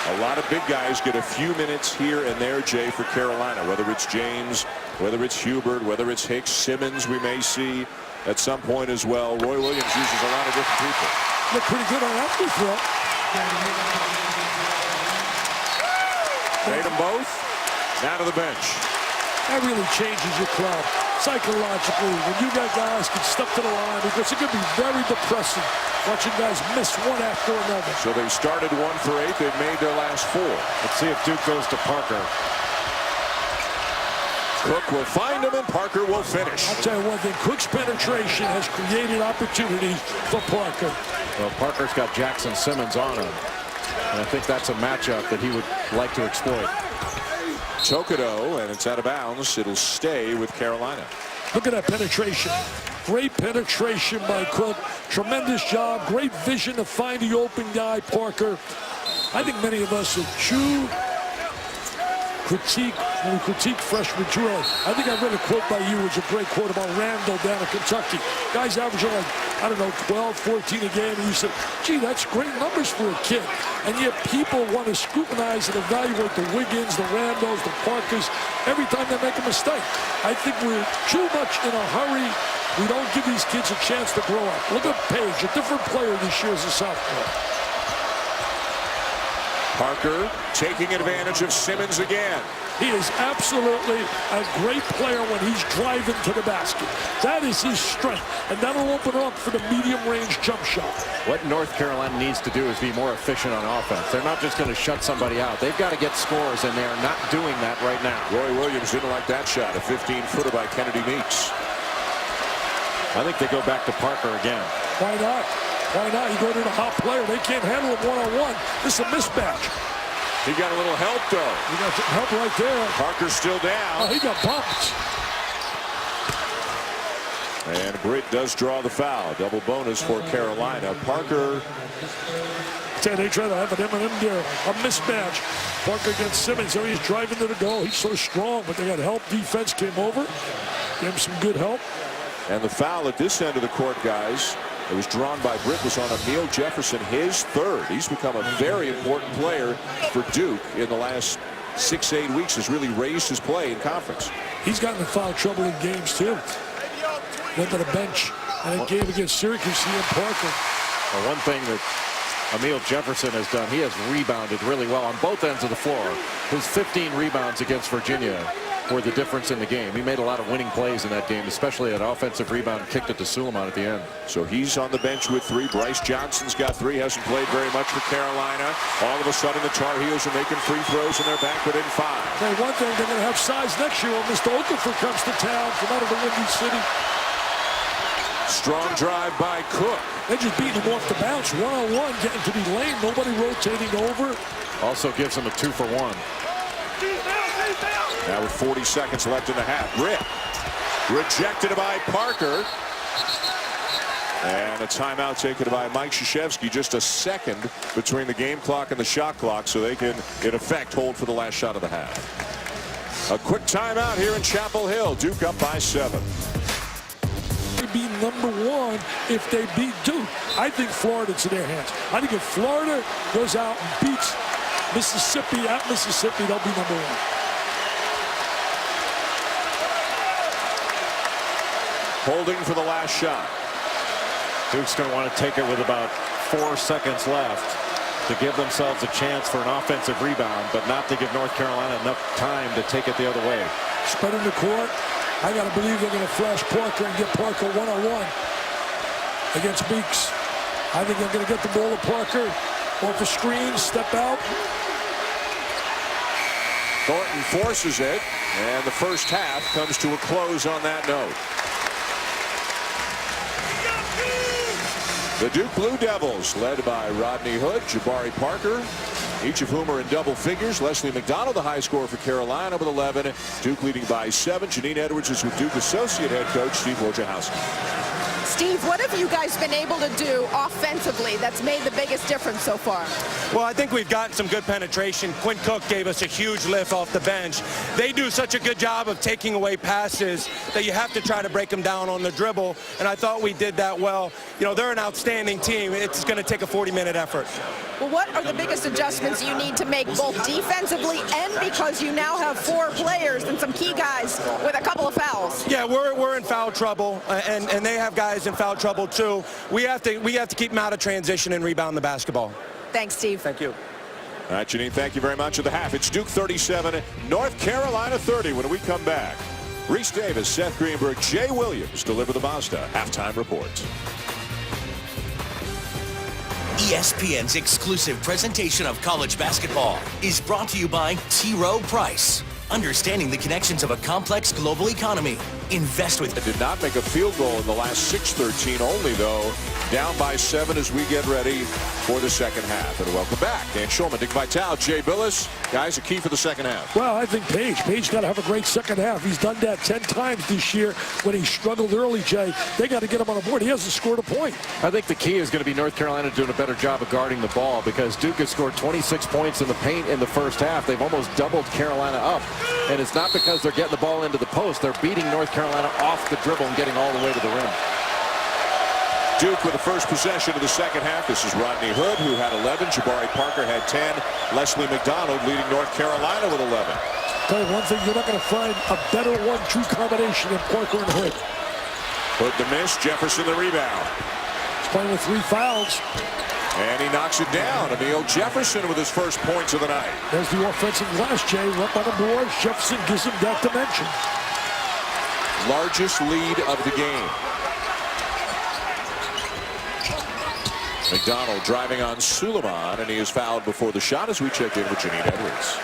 A lot of big guys get a few minutes here and there, Jay, for Carolina, whether it's James, whether it's Hubert, whether it's Hicks, Simmons we may see at some point as well. Roy Williams uses a lot of different people. Look pretty good on that free throw. Made them both. Now to the bench. That really changes your crowd psychologically when you got guys get stuck to the line, because it could be very depressing watching guys miss one after another. So they started 1 for 8. They've made their last 4. Let's see if Duke goes to Parker. Cook will find him, and Parker will finish. I'll tell you one thing, Cook's penetration has created opportunities for Parker. Well, Parker's got Jackson Simmons on him, and I think that's a matchup that he would like to exploit. Tokido, and it's out of bounds. It'll stay with Carolina. Look at that penetration. Great penetration by Cook. Tremendous job. Great vision to find the open guy, Parker. I think many of us when we critique freshman drill. I think I read a quote by you, which is a great quote about Randall down in Kentucky. Guys averaging like, I don't know, 12, 14 a game. And you said, gee, that's great numbers for a kid. And yet people want to scrutinize and evaluate the Wiggins, the Randalls, the Parkers every time they make a mistake. I think we're too much in a hurry. We don't give these kids a chance to grow up. Look at Page, a different player this year as a sophomore. Parker taking advantage of Simmons again. He is absolutely a great player when he's driving to the basket. That is his strength, and that'll open up for the medium-range jump shot. What North Carolina needs to do is be more efficient on offense. They're not just going to shut somebody out. They've got to get scores, and they are not doing that right now. Roy Williams didn't like that shot. A 15-footer by Kennedy Meeks. I think they go back to Parker again. Why not? Why not? You go to the hot player. They can't handle him one-on-one. This is a mismatch. He got a little help, though. You got help right there. Parker's still down. Oh, he got bumped. And Britt does draw the foul. Double bonus for Carolina. Parker. They try to have an M&M there. A mismatch. Parker against Simmons. There he's driving to the goal. He's so strong, but they got help. Defense came over. Gave him some good help. And the foul at this end of the court, guys, it was drawn by Britt, was on Emil Jefferson, his third. He's become a very important player for Duke in the last 6-8 weeks. Has really raised his play in conference. He's gotten in foul trouble in games, too. Went to the bench. And that game against Syracuse, he and Parker. Well, one thing that Emil Jefferson has done, he has rebounded really well on both ends of the floor. His 15 rebounds against Virginia were the difference in the game. He made a lot of winning plays in that game, especially an offensive rebound, kicked it to Suleiman at the end. So he's on the bench with 3. Bryce Johnson's got 3, hasn't played very much for Carolina. All of a sudden, the Tar Heels are making free throws, and they're back within 5. Hey, one thing, they're going to have size next year when Mr. Okafor comes to town from out of the Windy City. Strong drive by Cook. They're just beating him off the bounce. One-on-one, getting to the lane. Nobody rotating over. Also gives him a 2-for-1. Now with 40 seconds left in the half. Britt rejected by Parker. And a timeout taken by Mike Krzyzewski. Just a second between the game clock and the shot clock, so they can, in effect, hold for the last shot of the half. A quick timeout here in Chapel Hill. Duke up by 7. Be #1 if they beat Duke. I think Florida's in their hands. I think if Florida goes out and beats Mississippi at Mississippi, they'll be #1. Holding for the last shot. Duke's going to want to take it with about 4 seconds left to give themselves a chance for an offensive rebound, but not to give North Carolina enough time to take it the other way. Spreading the court. I got to believe they're going to flash Parker and get Parker one-on-one against Meeks. I think they're going to get the ball to Parker off the screen, step out. Thornton forces it, and the first half comes to a close on that note. The Duke Blue Devils, led by Rodney Hood, Jabari Parker, each of whom are in double figures. Leslie McDonald, the high scorer for Carolina, with 11. Duke leading by 7. Janine Edwards is with Duke associate head coach Steve Wojciechowski. Steve, what have you guys been able to do offensively that's made the biggest difference so far? Well, I think we've gotten some good penetration. Quinn Cook gave us a huge lift off the bench. They do such a good job of taking away passes that you have to try to break them down on the dribble, and I thought we did that well. You know, they're an outstanding team. It's going to take a 40-minute effort. Well, what are the biggest adjustments you need to make both defensively and because you now have 4 players and some key guys with a couple of fouls? Yeah, we're in foul trouble, and they have guys in foul trouble too. We have to keep them out of transition and rebound the basketball. Thanks, Steve. Thank you. All right, Janine, thank you very much. At the half, it's Duke 37, North Carolina 30. When we come back, Reese Davis, Seth Greenberg, Jay Williams deliver the Mazda halftime report. ESPN's exclusive presentation of college basketball is brought to you by T. Rowe Price. understanding the connections of a complex global economy. Invest with. Did not make a field goal in the last 6:13 only, though. Down by 7 as we get ready for the second half. And welcome back. Dan Shulman, Dick Vitale, Jay Billis. Guys, a key for the second half. Well, I think Page got to have a great second half. He's done that 10 times this year when he struggled early, Jay. They got to get him on the board. He hasn't scored a point. I think the key is going to be North Carolina doing a better job of guarding the ball, because Duke has scored 26 points in the paint in the first half. They've almost doubled Carolina up. And it's not because they're getting the ball into the post. They're beating North Carolina off the dribble and getting all the way to the rim. Duke with the first possession of the second half. This is Rodney Hood, who had 11. Jabari Parker had 10. Leslie McDonald leading North Carolina with 11. Tell you one thing, you're not going to find a better 1-2 combination than Parker and Hood. Hood the miss, Jefferson the rebound. He's playing with 3 fouls. And he knocks it down. Emil Jefferson with his first points of the night. There's the offensive glass, Jay. Up on the board. Jefferson gives him that dimension. Largest lead of the game. McDonald driving on Suleiman, and he is fouled before the shot as we check in with Janine Edwards.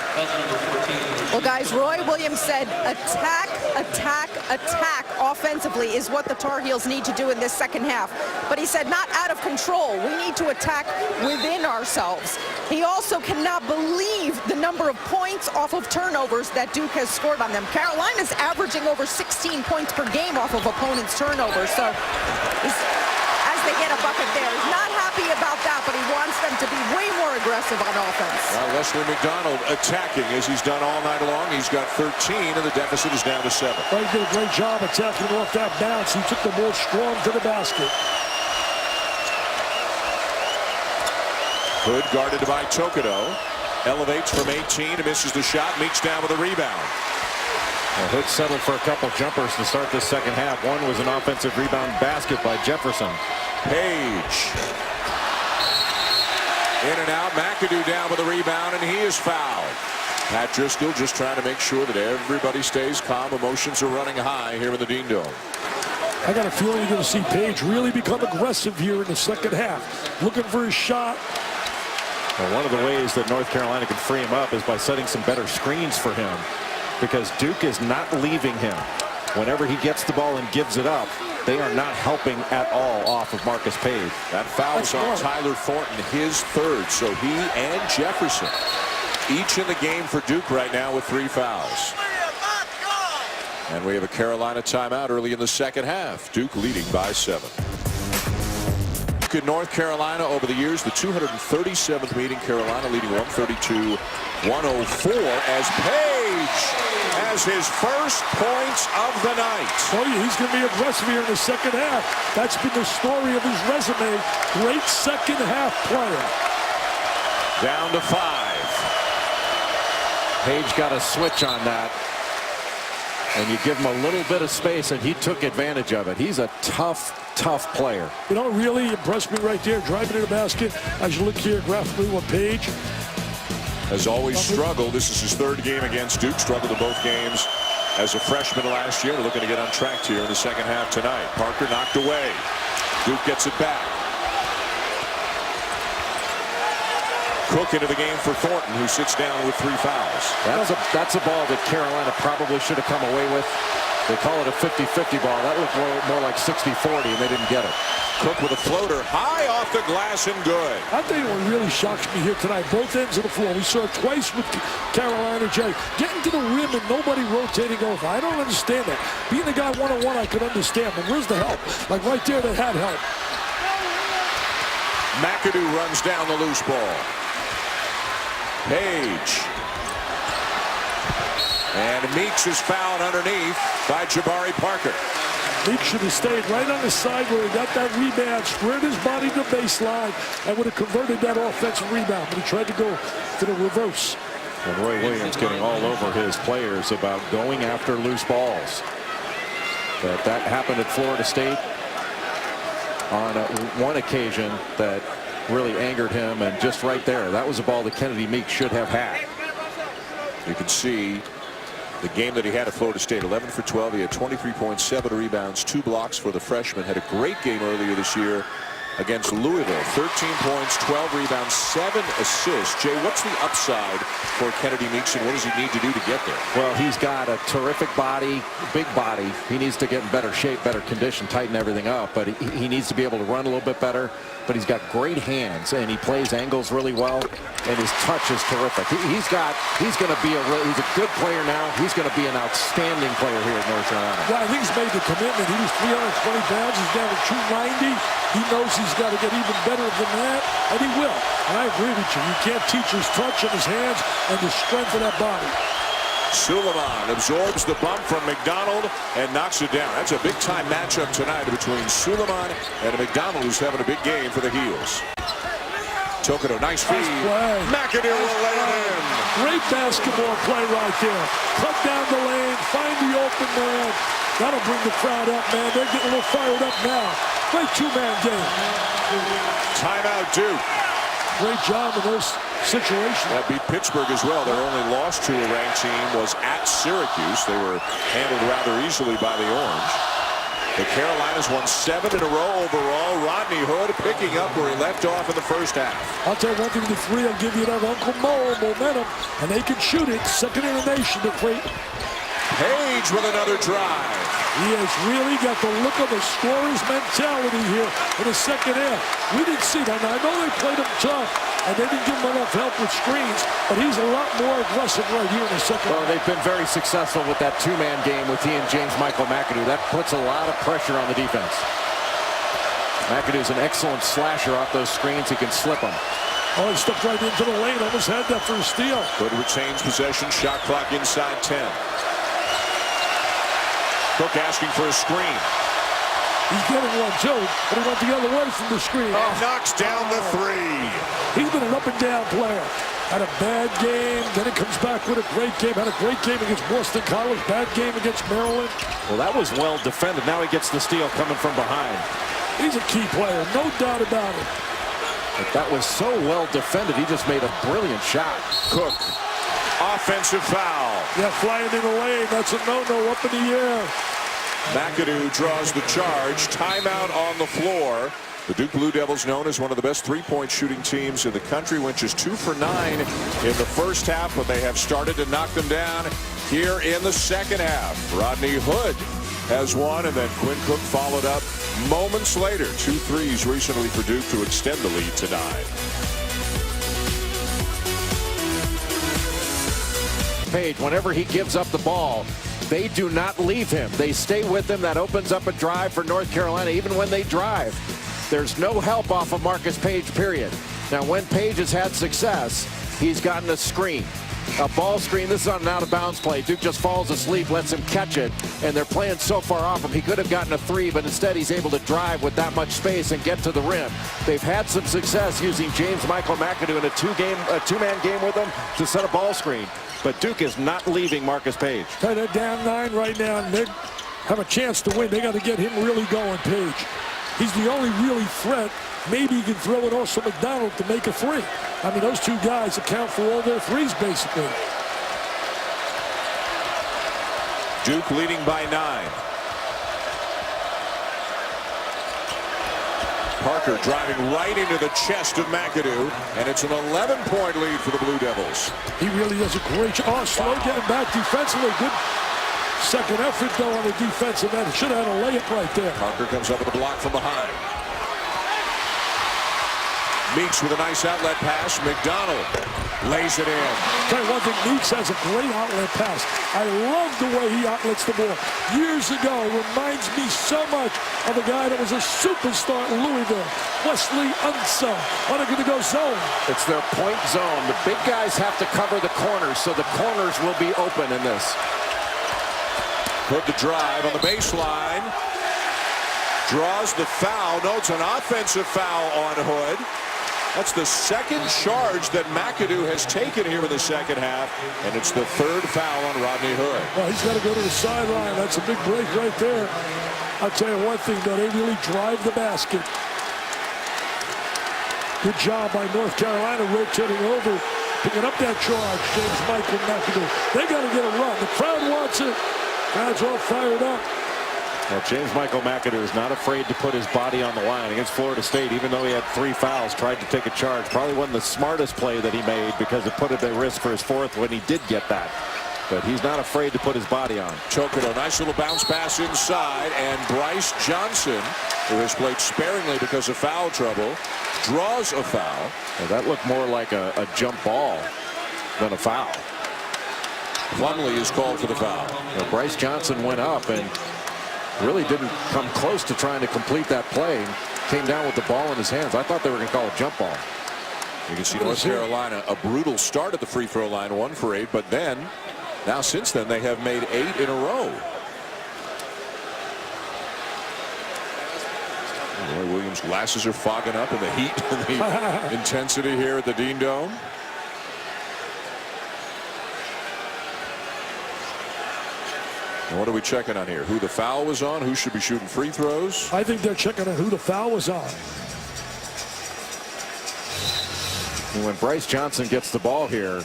Well, guys, Roy Williams said attack, attack, attack offensively is what the Tar Heels need to do in this second half. But he said not out of control. We need to attack within ourselves. He also cannot believe the number of points off of turnovers that Duke has scored on them. Carolina's averaging over 16 points per game off of opponents' turnovers. So as they get a bucket there, he's not happy about that, but he wants them to be way more aggressive on offense. Leslie McDonald attacking as he's done all night long. He's got 13, and the deficit is down to 7. Well, he did a great job attacking off that bounce. He took the ball strong to the basket. Hood guarded by Tokido. Elevates from 18 and misses the shot. Meeks down with a rebound. Well, Hood settled for a couple jumpers to start this second half. One was an offensive rebound basket by Jefferson. Page. In and out. McAdoo down with a rebound, and he is fouled. Pat Driscoll just trying to make sure that everybody stays calm. Emotions are running high here in the Dean Dome. I got a feeling you're going to see Page really become aggressive here in the second half. Looking for his shot. Well, one of the ways that North Carolina can free him up is by setting some better screens for him, because Duke is not leaving him. Whenever he gets the ball and gives it up, they are not helping at all off of Marcus Page. That foul's on Tyler Thornton, his third. So he and Jefferson each in the game for Duke right now with 3 fouls. And we have a Carolina timeout early in the second half. Duke leading by 7. Duke in North Carolina over the years, the 237th meeting. Carolina leading 132-104 as Page has his first points of the night. Oh, yeah, he's going to be aggressive here in the second half. That's been the story of his resume. Great second half player. Down to 5. Page got a switch on that, and you give him a little bit of space, and he took advantage of it. He's a tough player. You know, really impressed me right there, driving to the basket. As you look here graphically with Page. Has always struggled. This is his 3rd game against Duke. Struggled in both games as a freshman last year. They're looking to get on track here in the second half tonight. Parker knocked away. Duke gets it back. Cook into the game for Thornton, who sits down with 3 fouls. That's a ball that Carolina probably should have come away with. They call it a 50-50 ball. That looked more like 60-40, and they didn't get it. Cook with a floater high off the glass and good. I tell you what really shocks me here tonight, both ends of the floor. We saw it twice with Carolina, Jay. Getting to the rim and nobody rotating over. I don't understand that. Being the guy one-on-one, I could understand, but where's the help? Like right there, they had help. McAdoo runs down the loose ball. Page. And Meeks is fouled underneath by Jabari Parker. Meeks should have stayed right on the side where he got that rebound, squared his body to the baseline, and would have converted that offensive rebound. But he tried to go to the reverse. And Roy Williams getting all over his players about going after loose balls. That happened at Florida State on one occasion that really angered him, and just right there, that was a ball that Kennedy Meeks should have had. You can see the game that he had at Florida State, 11 for 12. He had 23.7 rebounds, 2 blocks for the freshman. Had a great game earlier this year against Louisville. 13 points, 12 rebounds, 7 assists. Jay, what's the upside for Kennedy Meeks, and what does he need to do to get there? Well, he's got a terrific body, big body. He needs to get in better shape, better condition, tighten everything up. But he needs to be able to run a little bit better. But he's got great hands, and he plays angles really well, and his touch is terrific. He's going to be he's a good player now. He's going to be an outstanding player here at North Carolina. Yeah, I think he's made the commitment. He was 320 pounds. He's down to 290. He knows he's got to get even better than that, and he will. And I agree with you. You can't teach his touch and his hands and the strength of that body. Suleiman absorbs the bump from McDonald and knocks it down. That's a big-time matchup tonight between Suleiman and McDonald, who's having a big game for the Heels. Tokoto, nice feed. McAdoo will lay it in. Great basketball play right there. Cut down the lane, find the open man. That'll bring the crowd up, man. They're getting a little fired up now. Great two-man game. Timeout, Duke. Great job in those situations. That beat Pittsburgh as well. Their only loss to a ranked team was at Syracuse. They were handled rather easily by the Orange. The Carolinas won 7 in a row overall. Rodney Hood picking up where he left off in the first half. I'll tell you one thing, the three will give you that Uncle Mo momentum, and they can shoot it. Second in the nation to create. Page with another drive. He has really got the look of a scorer's mentality here in the second half. We didn't see that. Now, I know they played him tough, and they didn't give him enough help with screens, but he's a lot more aggressive right here in the second half. Well, they've been very successful with that two-man game with he and James Michael McAdoo. That puts a lot of pressure on the defense. McAdoo's an excellent slasher off those screens. He can slip them. Oh, he stepped right into the lane. Almost had that for a steal. Hood retains possession. Shot clock inside 10. Cook asking for a screen. He's getting one, too, but he went the other way from the screen. Knocks down the three. He's been an up-and-down player. Had a bad game, then he comes back with a great game. Had a great game against Boston College, bad game against Maryland. Well, that was well defended. Now he gets the steal coming from behind. He's a key player, no doubt about it. But that was so well defended. He just made a brilliant shot. Cook. Offensive foul. Yeah, flying in the lane. That's a no-no up in the air. McAdoo draws the charge. Timeout on the floor. The Duke Blue Devils, known as one of the best three-point shooting teams in the country, went just 2 for 9 in the first half, but they have started to knock them down here in the second half. Rodney Hood has one, and then Quinn Cook followed up moments later. 2 threes recently for Duke to extend the lead to 9. Page, whenever he gives up the ball, they do not leave him. They stay with him. That opens up a drive for North Carolina, even when they drive. There's no help off of Marcus Page, period. Now, when Page has had success, he's gotten a screen. A ball screen. This is on an out-of-bounds play. Duke just falls asleep, lets him catch it, and they're playing so far off him. He could have gotten a three, but instead he's able to drive with that much space and get to the rim. They've had some success using James Michael McAdoo in a two-man game with him to set a ball screen. But Duke is not leaving Marcus Page. They're down 9 right now, and they have a chance to win. They got to get him really going, Page. He's the only really threat. Maybe he can throw it also McDonald to make a three. I mean, those two guys account for all their threes, basically. Duke leading by 9. Parker driving right into the chest of McAdoo, and it's an 11-point lead for the Blue Devils. He really does a great job. Oh, slow getting back defensively. Good second effort, though, on the defensive end. Should have had a layup right there. Parker comes up with a block from behind. Meeks with a nice outlet pass. McDonald lays it in. Tell you one thing, Meeks has a great outlet pass. I love the way he outlets the ball. Years ago, reminds me so much of a guy that was a superstar in Louisville, Wesley Unsah. Are they going to go zone? It's their point zone. The big guys have to cover the corners, so the corners will be open in this. Put the drive on the baseline. Draws the foul. No, it's an offensive foul on Hood. That's the second charge that McAdoo has taken here in the second half, and it's the third foul on Rodney Hood. Well, he's got to go to the sideline. That's a big break right there. I'll tell you one thing, though, they really drive the basket. Good job by North Carolina rotating over, picking up that charge, James Michael McAdoo. They got to get a run. The crowd wants it. Crowd's all fired up. Well, James Michael McAdoo is not afraid to put his body on the line against Florida State, even though he had 3 fouls, tried to take a charge. Probably wasn't the smartest play that he made because it put him at risk for his 4th when he did get that. But he's not afraid to put his body on. Tokido, nice little bounce pass inside, and Bryce Johnson, who has played sparingly because of foul trouble, draws a foul. Well, that looked more like a jump ball than a foul. Plumlee is called for the foul. Well, Bryce Johnson went up and really didn't come close to trying to complete that play. Came down with the ball in his hands. I thought they were going to call a jump ball. You can see North Carolina, a brutal start at the free throw line, 1 for 8, but then now since then they have made 8 in a row. Roy Williams' glasses are fogging up in the heat and the intensity here at the Dean Dome. And what are we checking on here? Who the foul was on? Who should be shooting free throws? I think they're checking on who the foul was on. And when Bryce Johnson gets the ball here,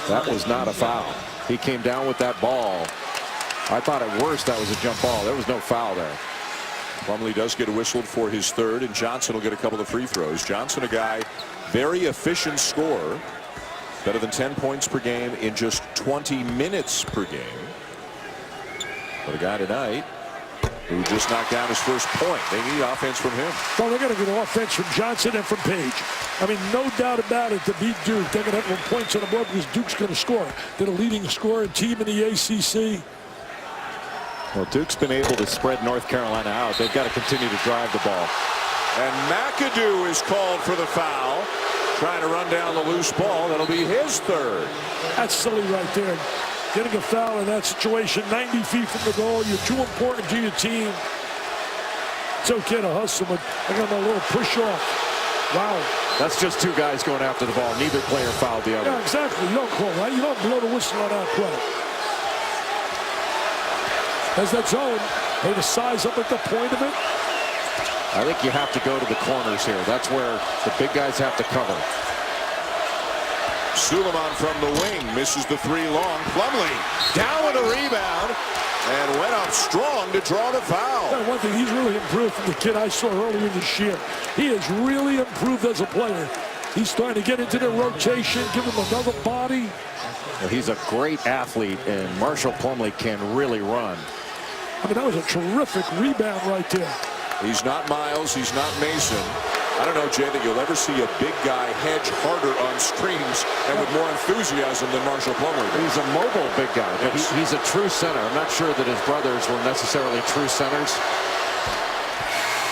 that was not a foul. He came down with that ball. I thought at worst that was a jump ball. There was no foul there. Plumlee does get whistled for his 3rd, and Johnson will get a couple of free throws. Johnson, a guy, very efficient scorer. Better than 10 points per game in just 20 minutes per game. But a guy tonight who just knocked down his first point. They need offense from him. Well, they're going to get offense from Johnson and from Page. I mean, no doubt about it, to beat Duke. They're going to have more points on the board because Duke's going to score. They're the leading scoring team in the ACC. Well, Duke's been able to spread North Carolina out. They've got to continue to drive the ball. And McAdoo is called for the foul. Trying to run down the loose ball. That'll be his 3rd. That's silly right there. Getting a foul in that situation, 90 feet from the goal. You're too important to your team. It's okay to hustle, but I got a little push off. Wow. That's just 2 guys going after the ball. Neither player fouled the other. Yeah, exactly. You don't call, right? You don't blow the whistle on that play. As that zone, they to size up at the point of it. I think you have to go to the corners here. That's where the big guys have to cover. Suleiman from the wing misses the 3 long. Plumlee down with a rebound and went up strong to draw the foul. Yeah, one thing, he's really improved from the kid I saw earlier this year. He has really improved as a player. He's starting to get into the rotation, give him another body. Well, he's a great athlete, and Marshall Plumlee can really run. I mean, that was a terrific rebound right there. He's not Miles. He's not Mason. I don't know, Jay, that you'll ever see a big guy hedge harder on screens and with more enthusiasm than Marshall Plumlee. He's a mobile big guy. Yes. He's a true center. I'm not sure that his brothers were necessarily true centers.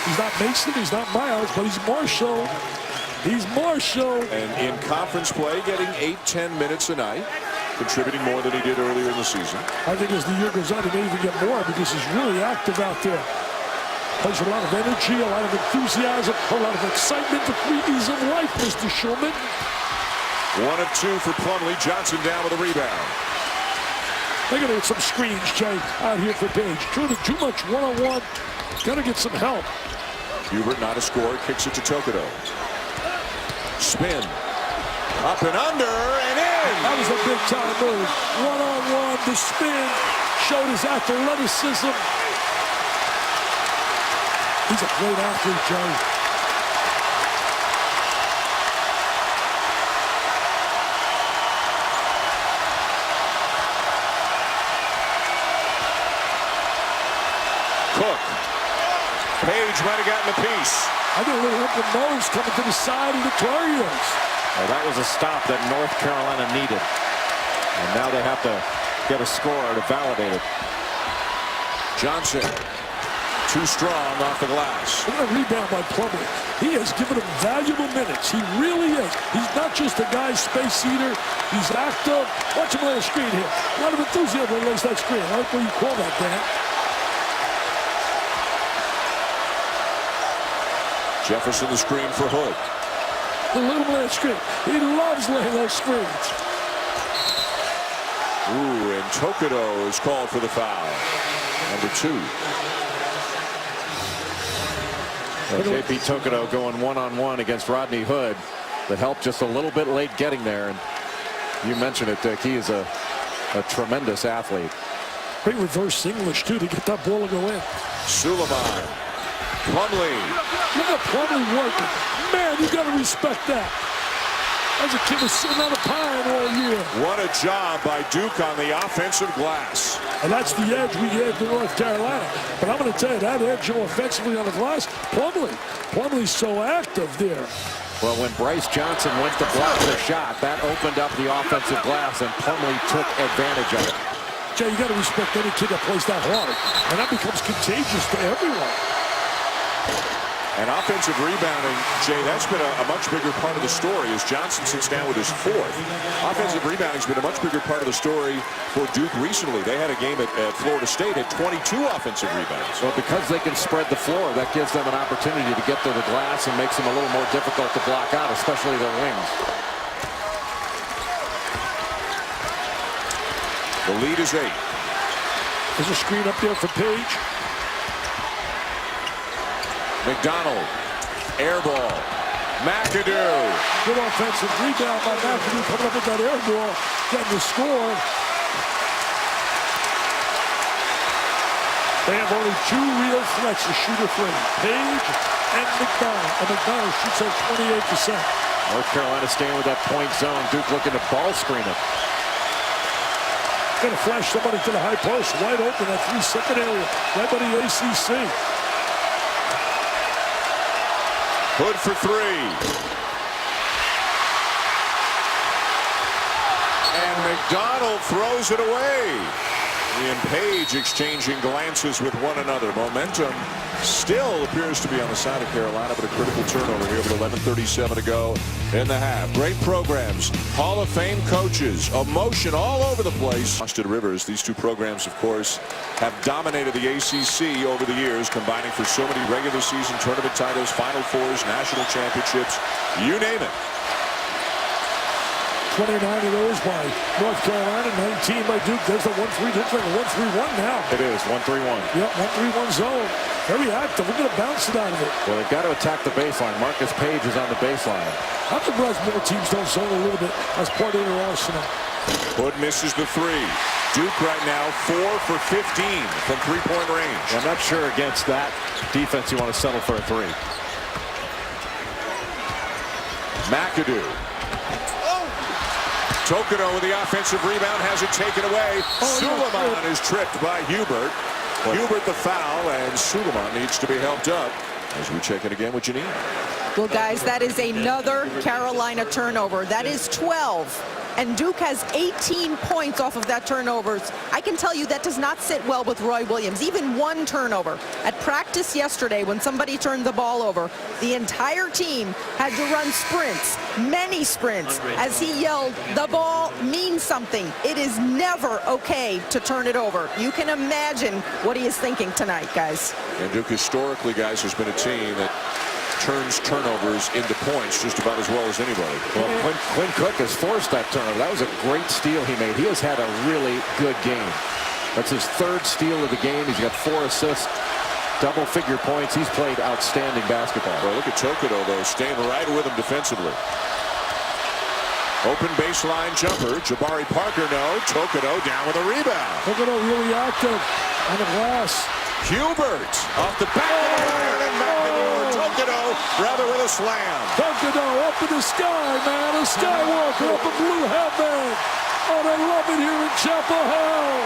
He's not Mason. He's not Miles, but he's Marshall. He's Marshall. And in conference play, getting 8-10 minutes a night, contributing more than he did earlier in the season. I think as the year goes on, he may even get more because he's really active out there. Plays a lot of energy, a lot of enthusiasm, a lot of excitement. The 3Ds of life, Mr. Shulman. 1 of 2 for Plumlee. Johnson down with a rebound. They're going to get some screens, Jay, out here for Page. Too much one-on-one. Got to get some help. Hubert, not a scorer, kicks it to Tokido. Spin. Up and under and in. That was a big-time move. One-on-one, the spin. Showed his athleticism. He's a great athlete, Joe. Cook. Page might have gotten a piece. I think a little open nose coming to the side of the Tar Heels. Well, that was a stop that North Carolina needed. And now they have to get a score to validate it. Johnson. Too strong off the glass. What a rebound by Plumlee. He has given him valuable minutes. He really is. He's not just a guy space eater. He's active. Watch him lay a screen here. A lot of enthusiasm when he lays that screen. I like what you call that, Dan. Jefferson the screen for Hood. The little man screen. He loves laying those screens. Ooh, and Tokido is called for the foul. Number 2. JP Tokido going one-on-one against Rodney Hood. That helped just a little bit late getting there. And you mentioned it, Dick. He is a tremendous athlete. Great reverse English, too, to get that ball to go in. Suleiman. Plumlee. Look at Plumlee working. Man, you got to respect that. As a kid was sitting on a pine all year. What a job by Duke on the offensive glass. And that's the edge we gave to North Carolina. But I'm going to tell you, that edge offensively on the glass, Plumlee's so active there. Well, when Bryce Johnson went to block the shot, that opened up the offensive glass, and Plumlee took advantage of it. Jay, you got to respect any kid that plays that hard. And that becomes contagious to everyone. And offensive rebounding, Jay, that's been a much bigger part of the story as Johnson sits down with his 4th. Offensive rebounding's been a much bigger part of the story for Duke recently. They had a game at Florida State at 22 offensive rebounds. Well, because they can spread the floor, that gives them an opportunity to get to the glass and makes them a little more difficult to block out, especially their wings. The lead is 8. There's a screen up there for Page. McDonald, air ball. McAdoo. Good offensive rebound by McAdoo coming up with that air ball, getting the score. They have only 2 real threats to shoot a three, Page and McDonald. And McDonald shoots at 28%. North Carolina staying with that point zone. Duke looking to ball screen it. Going to flash somebody to the high post, wide open, that 3-second area, right by the ACC. Hood for 3. And McDonald throws it away. He and Page exchanging glances with one another. Momentum still appears to be on the side of Carolina, but a critical turnover here with 11:37 to go in the half. Great programs, Hall of Fame coaches, emotion all over the place. Austin Rivers, these two programs, of course, have dominated the ACC over the years, combining for so many regular season tournament titles, Final Fours, national championships, you name it. 29 of those by North Carolina, 19 by Duke. There's the 1-3. Looks like a 1-3-1 now. It is 1-3-1. Yep, 1-3-1 zone. Very active. We're going to bounce it out of it. Well, they've got to attack the baseline. Marcus Page is on the baseline. I'm surprised more teams don't zone a little bit as part of their arsenal. Hood misses the 3. Duke right now 4 for 15 from three-point range. I'm not sure against that defense you want to settle for a 3. McAdoo. Tokoto with the offensive rebound, has it taken away. Suleiman is tripped by Hubert. Hubert the foul, and Suleiman needs to be helped up as we check it again with Janine. Well, guys, that is another Carolina turnover. That is 12. And Duke has 18 points off of that turnovers. I can tell you that does not sit well with Roy Williams. Even one turnover. At practice yesterday, when somebody turned the ball over, the entire team had to run sprints, many sprints, as he yelled, the ball means something. It is never okay to turn it over. You can imagine what he is thinking tonight, guys. And Duke historically, guys, has been a team that turns turnovers into points just about as well as anybody. Well, Quinn Cook has forced that turnover. That was a great steal he made. He has had a really good game. That's his 3rd steal of the game. He's got 4 assists, double-figure points. He's played outstanding basketball. Well, look at Tokoto, though, staying right with him defensively. Open baseline jumper. Jabari Parker, no. Tokoto down with a rebound. Tokoto really active on the glass. Hubert off the back of the iron, and McAdoo. Tokoto rather with a slam. Tokoto up in the sky, man. A skywalker up in blue heaven. Oh, they love it here in Chapel Hill.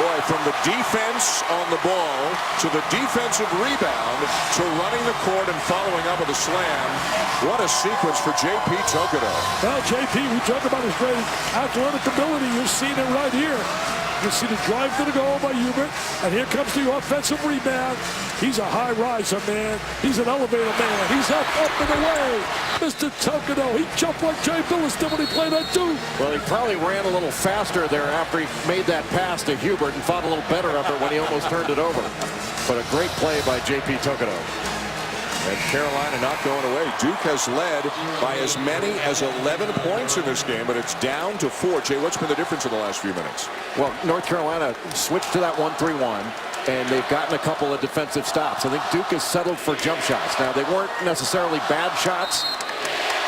Boy, from the defense on the ball to the defensive rebound to running the court and following up with a slam. What a sequence for J.P. Tokoto. Well, J.P., we talk about his great athletic ability. You've seen it right here. You see the drive to the goal by Hubert, and here comes the offensive rebound. He's a high riser, man. He's an elevator man. He's up and away. Mr. Tokoto, he jumped like Jay Billis did when he played at Duke. Well, he probably ran a little faster there after he made that pass to Hubert and thought a little better of it when he almost turned it over. But a great play by J.P. Tokoto. And Carolina not going away. Duke has led by as many as 11 points in this game, but it's down to 4. Jay, what's been the difference in the last few minutes? Well, North Carolina switched to that 1-3-1, and they've gotten a couple of defensive stops. I think Duke has settled for jump shots. Now, they weren't necessarily bad shots,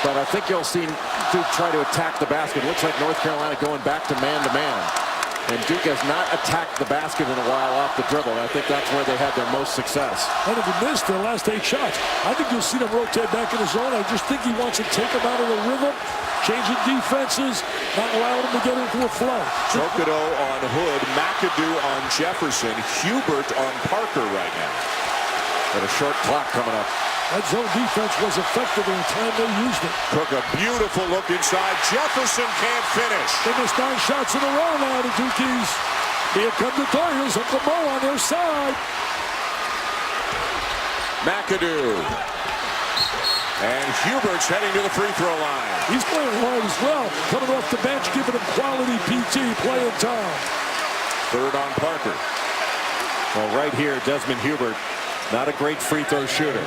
but I think you'll see Duke try to attack the basket. It looks like North Carolina going back to man-to-man. And Duke has not attacked the basket in a while off the dribble. And I think that's where they had their most success. And if he missed their last 8 shots, I think you'll see them rotate back in the zone. I just think he wants to take them out of the rhythm, changing defenses, not allowing them to get into a flow. Tokido on Hood, McAdoo on Jefferson, Hubert on Parker right now. Got a short clock coming up. That zone defense was effective in the time they used it. Cook a beautiful look inside. Jefferson can't finish. They missed 9 shots in a row now, the Dukies. Here come the Tar Heels. Uncle Mo on their side. McAdoo. And Hubert's heading to the free throw line. He's playing hard as well. Coming off the bench, giving him quality PT, playing time. Third on Parker. Well, right here, Desmond Hubert, not a great free throw shooter.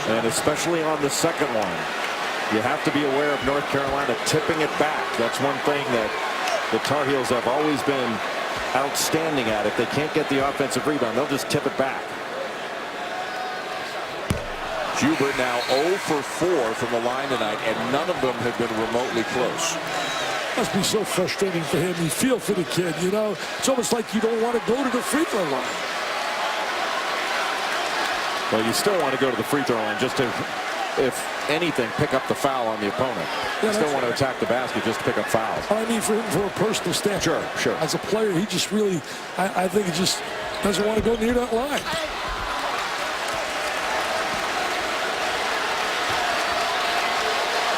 And especially on the second one, you have to be aware of North Carolina tipping it back. That's one thing that the Tar Heels have always been outstanding at. If they can't get the offensive rebound, they'll just tip it back. Hubert now 0 for 4 from the line tonight, and none of them have been remotely close. Must be so frustrating for him. You feel for the kid, you know. It's almost like you don't want to go to the free throw line. Well, you still want to go to the free throw line just to, if anything, pick up the foul on the opponent. You still want to attack the basket just to pick up fouls. I mean, for him, for a personal standpoint. Sure. As a player, he just really, I think he just doesn't want to go near that line.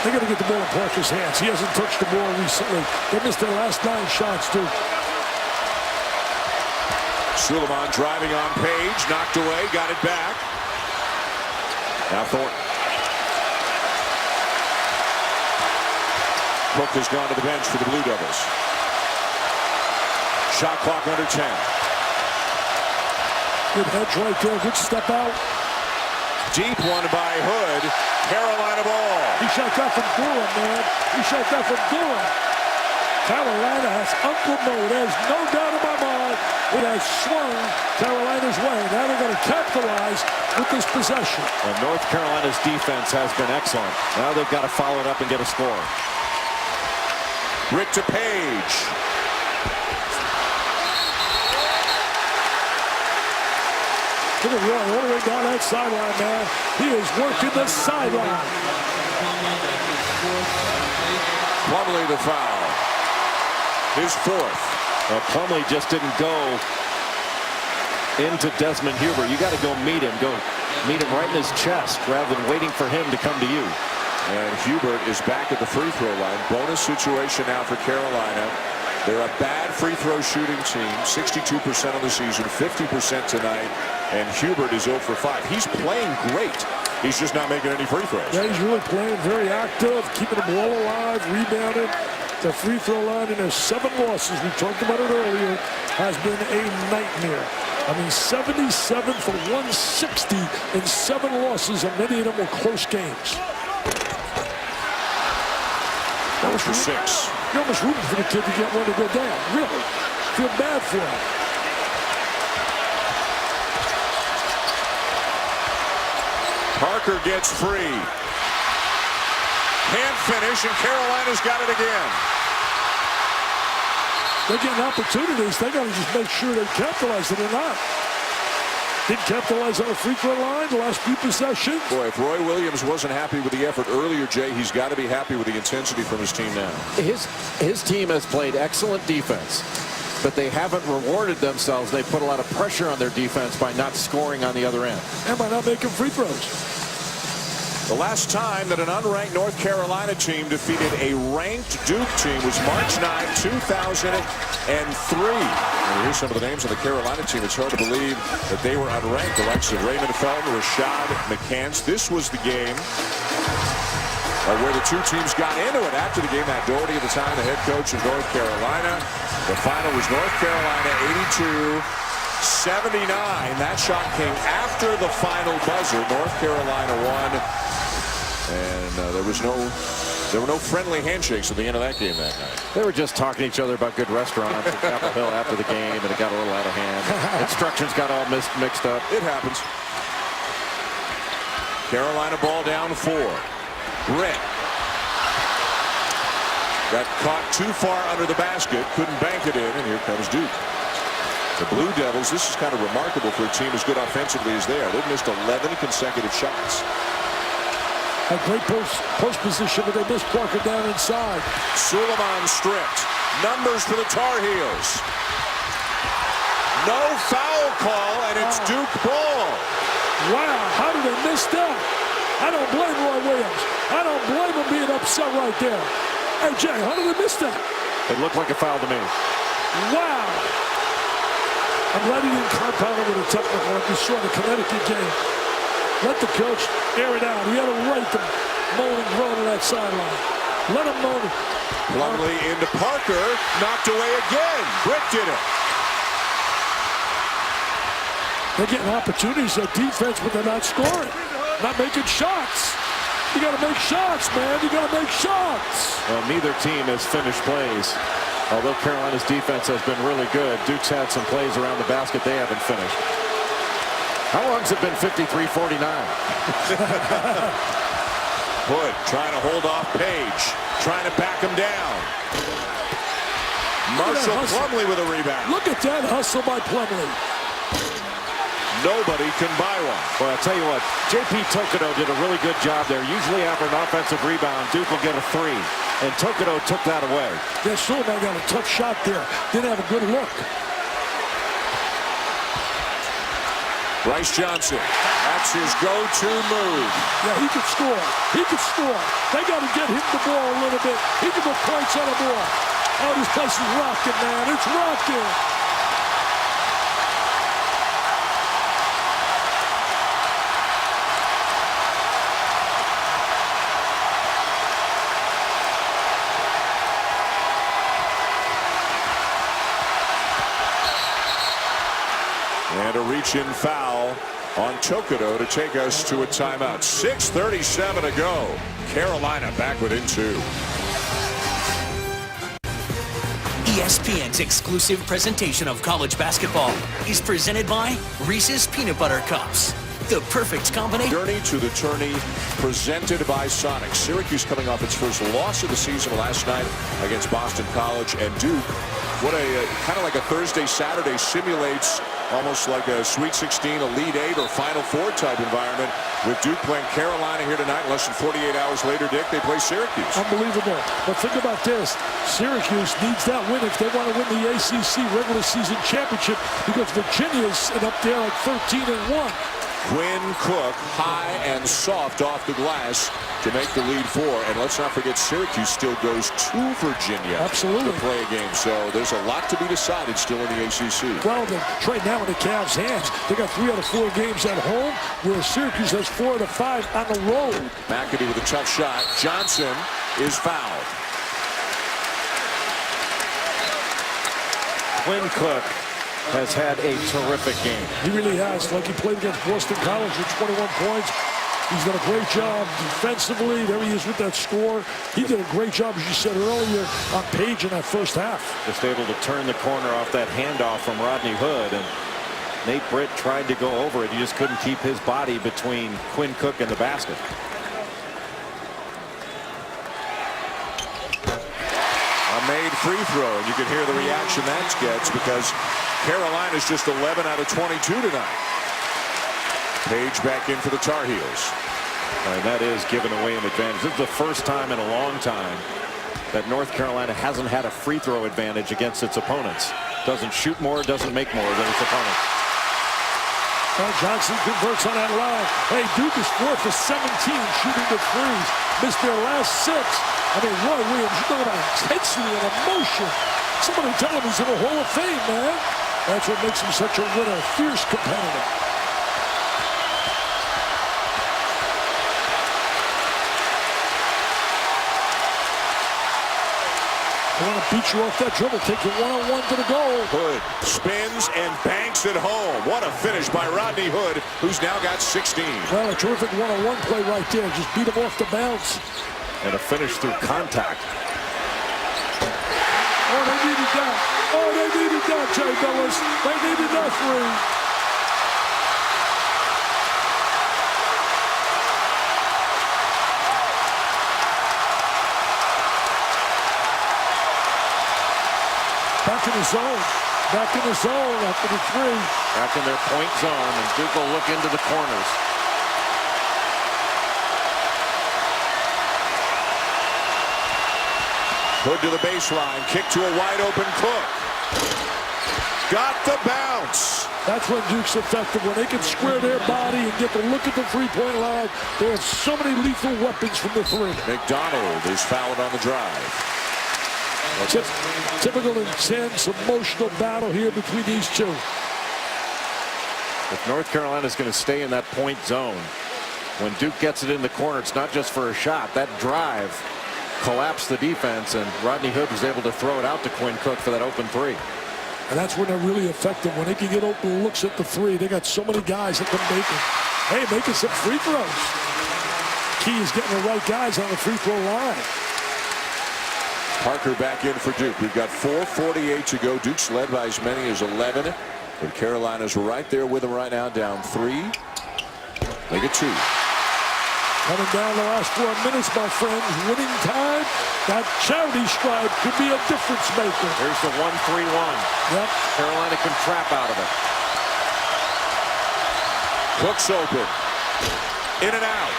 They got to get the ball in Parker's hands. He hasn't touched the ball recently. They missed their last 9 shots, too. Suleiman driving on Page, knocked away, got it back. Now Thornton. Cook has gone to the bench for the Blue Devils. Shot clock under 10. Good hedge right there. Good step out. Deep one by Hood. Carolina ball. He shot that from Durham, man. He shot that from Durham. Carolina has Uncle Mo. There's no doubt in my mind. It has swung Carolina's way. Now they're going to capitalize with this possession. And North Carolina's defense has been excellent. Now they've got to follow it up and get a score. Rick to Page. Look at Roy all the way down that sideline, man. He is working the sideline. Plumlee the foul. His 4th. Plumlee just didn't go into Desmond Hubert. You got to go meet him. Go meet him right in his chest rather than waiting for him to come to you. And Hubert is back at the free throw line. Bonus situation now for Carolina. They're a bad free throw shooting team. 62% on the season, 50% tonight. And Hubert is 0 for 5. He's playing great. He's just not making any free throws. Yeah, he's really playing very active, keeping the ball alive, rebounding. The free throw line in their 7 losses, we talked about it earlier, has been a nightmare. I mean, 77 for 160 in 7 losses, and many of them were close games. That was for 6. You're almost rooting for the kid to get one to go down. Really. Feel bad for him. Parker gets free. Can't finish, and Carolina's got it again. They're getting opportunities. They got to just make sure they capitalize it or not. Didn't capitalize on the free throw line the last few possessions. Boy, if Roy Williams wasn't happy with the effort earlier, Jay, he's got to be happy with the intensity from his team now. His team has played excellent defense, but they haven't rewarded themselves. They put a lot of pressure on their defense by not scoring on the other end. And by not making free throws. The last time that an unranked North Carolina team defeated a ranked Duke team was March 9, 2003. And here's some of the names of the Carolina team. It's hard to believe that they were unranked. The likes of Raymond Felton, Rashad McCants. This was the game where the 2 teams got into it after the game. Matt Doherty at the time, the head coach of North Carolina. The final was North Carolina 82-79. That shot came after the final buzzer. North Carolina won. And there were no friendly handshakes at the end of that game that night. They were just talking to each other about good restaurants at Chapel Hill after the game, and it got a little out of hand. Instructions got all mixed up. It happens. Carolina ball down 4. Britt. Got caught too far under the basket. Couldn't bank it in. And here comes Duke. The Blue Devils, this is kind of remarkable for a team as good offensively as they are. They've missed 11 consecutive shots. A great post position, but they missed Parker down inside. Suleiman stripped. Numbers for the Tar Heels. No foul call, and it's Duke ball. Wow, how did they miss that? I don't blame Roy Williams. I don't blame him being upset right there. Hey, Jay, how did they miss that? It looked like a foul to me. Wow. I'm glad he didn't compound it with a technical like we saw in the Connecticut game. Let the coach air it out. He had a right to moan and groan to that sideline. Let him moan it. Plumlee into Parker. Knocked away again. Brick did it. They're getting opportunities at defense, but they're not scoring. Not making shots. You got to make shots, man. You got to make shots. Well, neither team has finished plays. Although Carolina's defense has been really good, Duke's had some plays around the basket they haven't finished. How long's it been 53-49? Hood trying to hold off Page. Trying to back him down. Marshall Plumlee with a rebound. Look at that hustle by Plumlee. Nobody can buy one. Well, I'll tell you what, J.P. Tokoto did a really good job there. Usually after an offensive rebound, Duke will get a three. And Tokoto took that away. Yeah, Suleiman got a tough shot there. Didn't have a good look. Bryce Johnson, that's his go-to move. Yeah, he can score. He can score. They got to get him the ball a little bit. He can put points on the ball. Oh, this place is rocking, man. It's rocking. And a reach-in foul on Tokoto to take us to a timeout. 6:37 to go. Carolina back within 2. ESPN's exclusive presentation of college basketball is presented by Reese's Peanut Butter Cups. The perfect combination. Journey to the tourney presented by Sonic. Syracuse coming off its first loss of the season last night against Boston College, and Duke. What a kind of like a Thursday, Saturday simulates almost like a Sweet 16, Elite 8, or Final Four type environment with Duke playing Carolina here tonight. Less than 48 hours later, Dick, they play Syracuse. Unbelievable. But think about this. Syracuse needs that win if they want to win the ACC regular season championship, because Virginia's up there like 13-1. Quinn Cook high and soft off the glass to make the lead 4. And let's not forget, Syracuse still goes to Virginia. Absolutely. To play a game. So there's a lot to be decided still in the ACC. Well, they're right now in the Cavs' hands. They got 3 out of 4 games at home, where Syracuse has 4 out of 5 on the road. McAdoo with a tough shot. Johnson is fouled. Quinn Cook has had a terrific game. He really has. Like he played against Boston College with 21 points. He's done a great job defensively. There he is with that score. He did a great job, as you said earlier, on Page in that first half. Just able to turn the corner off that handoff from Rodney Hood. And Nate Britt tried to go over it. He just couldn't keep his body between Quinn Cook and the basket. A made free throw. And you can hear the reaction that gets, because Carolina's just 11 out of 22 tonight. Page back in for the Tar Heels. And that is giving away an advantage. This is the first time in a long time that North Carolina hasn't had a free throw advantage against its opponents. Doesn't shoot more, doesn't make more than its opponents. Well, Johnson converts on that line. Hey, Duke is 4 for 17 shooting the threes. Missed their last 6. I mean, Roy Williams, you talk about intensity and emotion. Somebody tell him he's in the Hall of Fame, man. That's what makes him such a winner, fierce competitor. I want to beat you off that dribble, take you one-on-one to the goal. Hood spins and banks it home. What a finish by Rodney Hood, who's now got 16. Well, a terrific one-on-one play right there. Just beat him off the bounce. And a finish through contact. Oh, they needed that. Oh, they needed that, Jay Billis. They needed that 3. back in the zone. Back in the zone after the three. Back in their point zone, and Duke will look into the corners. Hood to the baseline. Kick to a wide open Cook. Got the bounce. That's when Duke's effective. When they can square their body and get to look at the three-point line, they have so many lethal weapons from the three. McDonald is fouled on the drive. Typical intense, emotional battle here between these two. If North Carolina is going to stay in that point zone, when Duke gets it in the corner, it's not just for a shot. That drive collapsed the defense, and Rodney Hood was able to throw it out to Quinn Cook for that open three. And that's when they're really effective. When they can get open looks at the three, they got so many guys that can make it. Hey, making some free throws. Key is getting the right guys on the free throw line. Parker back in for Duke. We've got 4:48 to go. Duke's led by as many as 11. But Carolina's right there with them right now, down 3. Make it 2. Coming down the last 4 minutes, my friends. Winning time. That charity stripe could be a difference maker. Here's the 1-3-1. Yep. Carolina can trap out of it. Cook's open. In and out.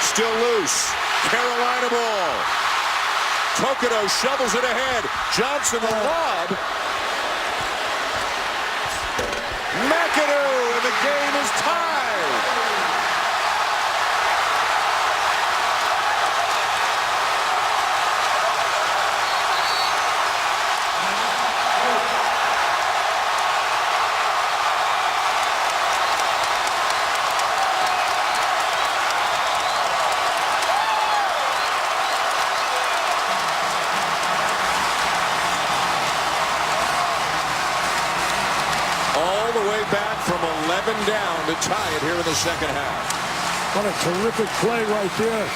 Still loose. Carolina ball. Tokido shovels it ahead. Johnson the lob. McAdoo, and the game is tied. From 11 down to tie it here in the second half. What a terrific play right there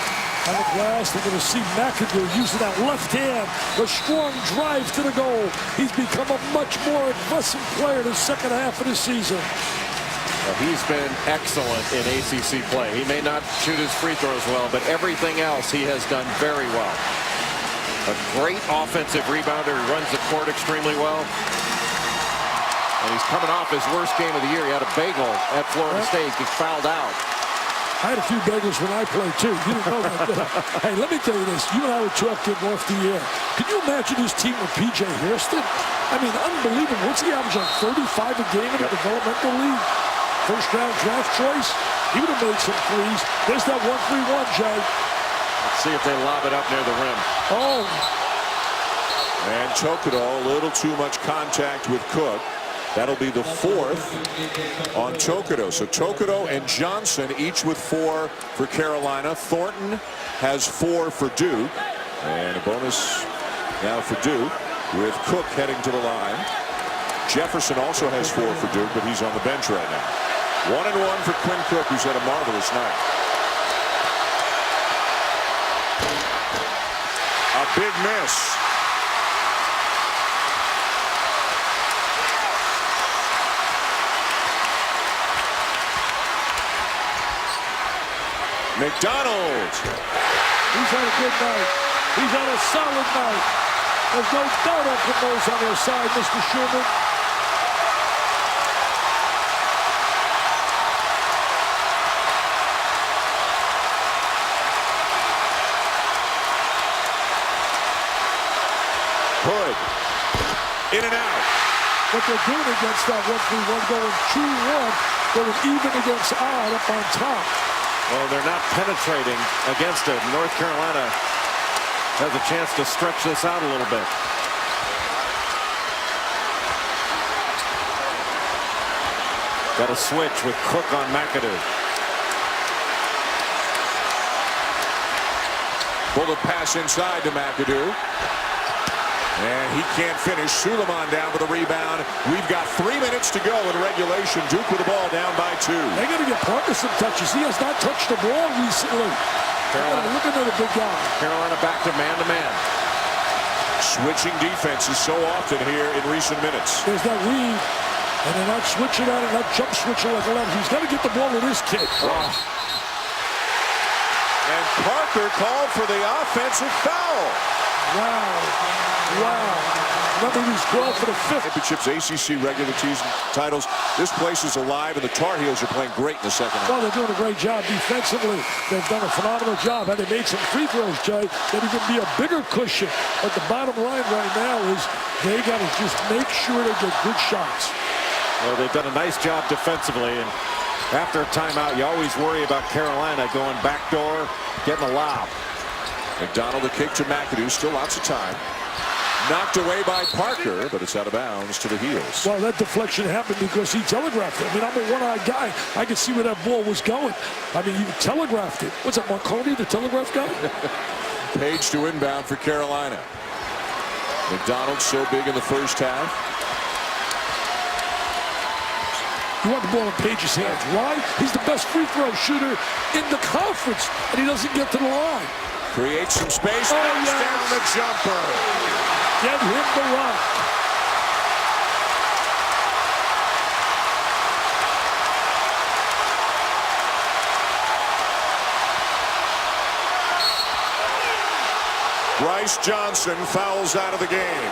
on the glass. They're going to see McAdoo using that left hand, the strong drive to the goal. He's become a much more aggressive player in the second half of the season. Well, he's been excellent in ACC play. He may not shoot his free throws well, but everything else he has done very well. A great offensive rebounder. He runs the court extremely well. And he's coming off his worst game of the year. He had a bagel at Florida State. He fouled out. I had a few bagels when I played, too. You didn't know that, did I? Hey, let me tell you this. You and I were talking off the air. Can you imagine his team with P.J. Hairston? I mean, unbelievable. What's he average, like 35 a game in the developmental league? First-round draft choice. He would have made some threes. There's that 1-3-1, Jay. Let's see if they lob it up near the rim. Oh. And Tokido, a little too much contact with Cook. That'll be the 4th on Tokido. So Tokido and Johnson each with 4 for Carolina. Thornton has 4 for Duke. And a bonus now for Duke with Cook heading to the line. Jefferson also has 4 for Duke, but he's on the bench right now. 1-1 for Quinn Cook, who's had a marvelous night. A big miss. McDonald. He's had a good night. He's had a solid night. There's no doubt up the nose on their side, Mr. Schumann. Hood. In and out. What they're doing against that 1-3-1, going 2-1, going even against odd up on top. Well, they're not penetrating against it. North Carolina has a chance to stretch this out a little bit. Got a switch with Cook on McAdoo. Bullet pass inside to McAdoo. And he can't finish. Suleiman down with a rebound. We've got 3 minutes to go in regulation. Duke with the ball down by 2. They're going to get Parker some touches. He has not touched the ball recently. Look at the big guy. Carolina back to man-to-man. Switching defenses so often here in recent minutes. There's that read. And they're not switching out and not jump switching like a left. He's got to get the ball to this kid. Oh. And Parker called for the offensive foul. Wow. Wow. Remember, he was 12 for the 5th. Championships, ACC regular season titles. This place is alive, and the Tar Heels are playing great in the second half. Well, they're doing a great job defensively. They've done a phenomenal job. Had they made some free throws, Jay, that'd even be a bigger cushion. But the bottom line right now is they got to just make sure they get good shots. Well, they've done a nice job defensively, and after a timeout, you always worry about Carolina going backdoor, getting a lob. McDonald, the kick to McAdoo, still lots of time. Knocked away by Parker, but it's out of bounds to the Heels. Well, that deflection happened because he telegraphed it. I mean, I'm a one-eyed guy. I could see where that ball was going. I mean, he telegraphed it. What's that, Marconi, the telegraph guy? Page to inbound for Carolina. McDonald so big in the first half. You want the ball in Page's hands. Why? He's the best free throw shooter in the conference, and he doesn't get to the line. Creates some space. Oh, Knocks yes. down the jumper. Get him the rock. Bryce Johnson fouls out of the game.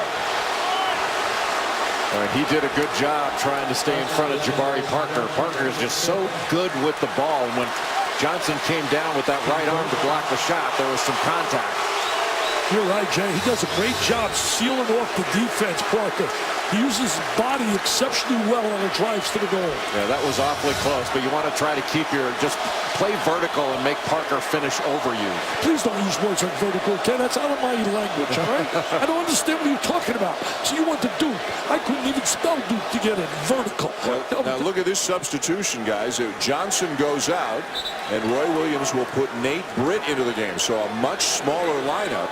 He did a good job trying to stay in front of Jabari Parker. Parker is just so good with the ball. And when Johnson came down with that right arm to block the shot, there was some contact. You're right, Jay. He does a great job sealing off the defense, Parker. He uses his body exceptionally well on the drives to the goal. Yeah, that was awfully close, but you want to try to keep just play vertical and make Parker finish over you. Please don't use words like vertical, okay? That's out of my language, all right? I don't understand what you're talking about. So you want the Duke. I couldn't even spell Duke to get it. Vertical. Now look at this substitution, guys. Johnson goes out, and Roy Williams will put Nate Britt into the game. So a much smaller lineup.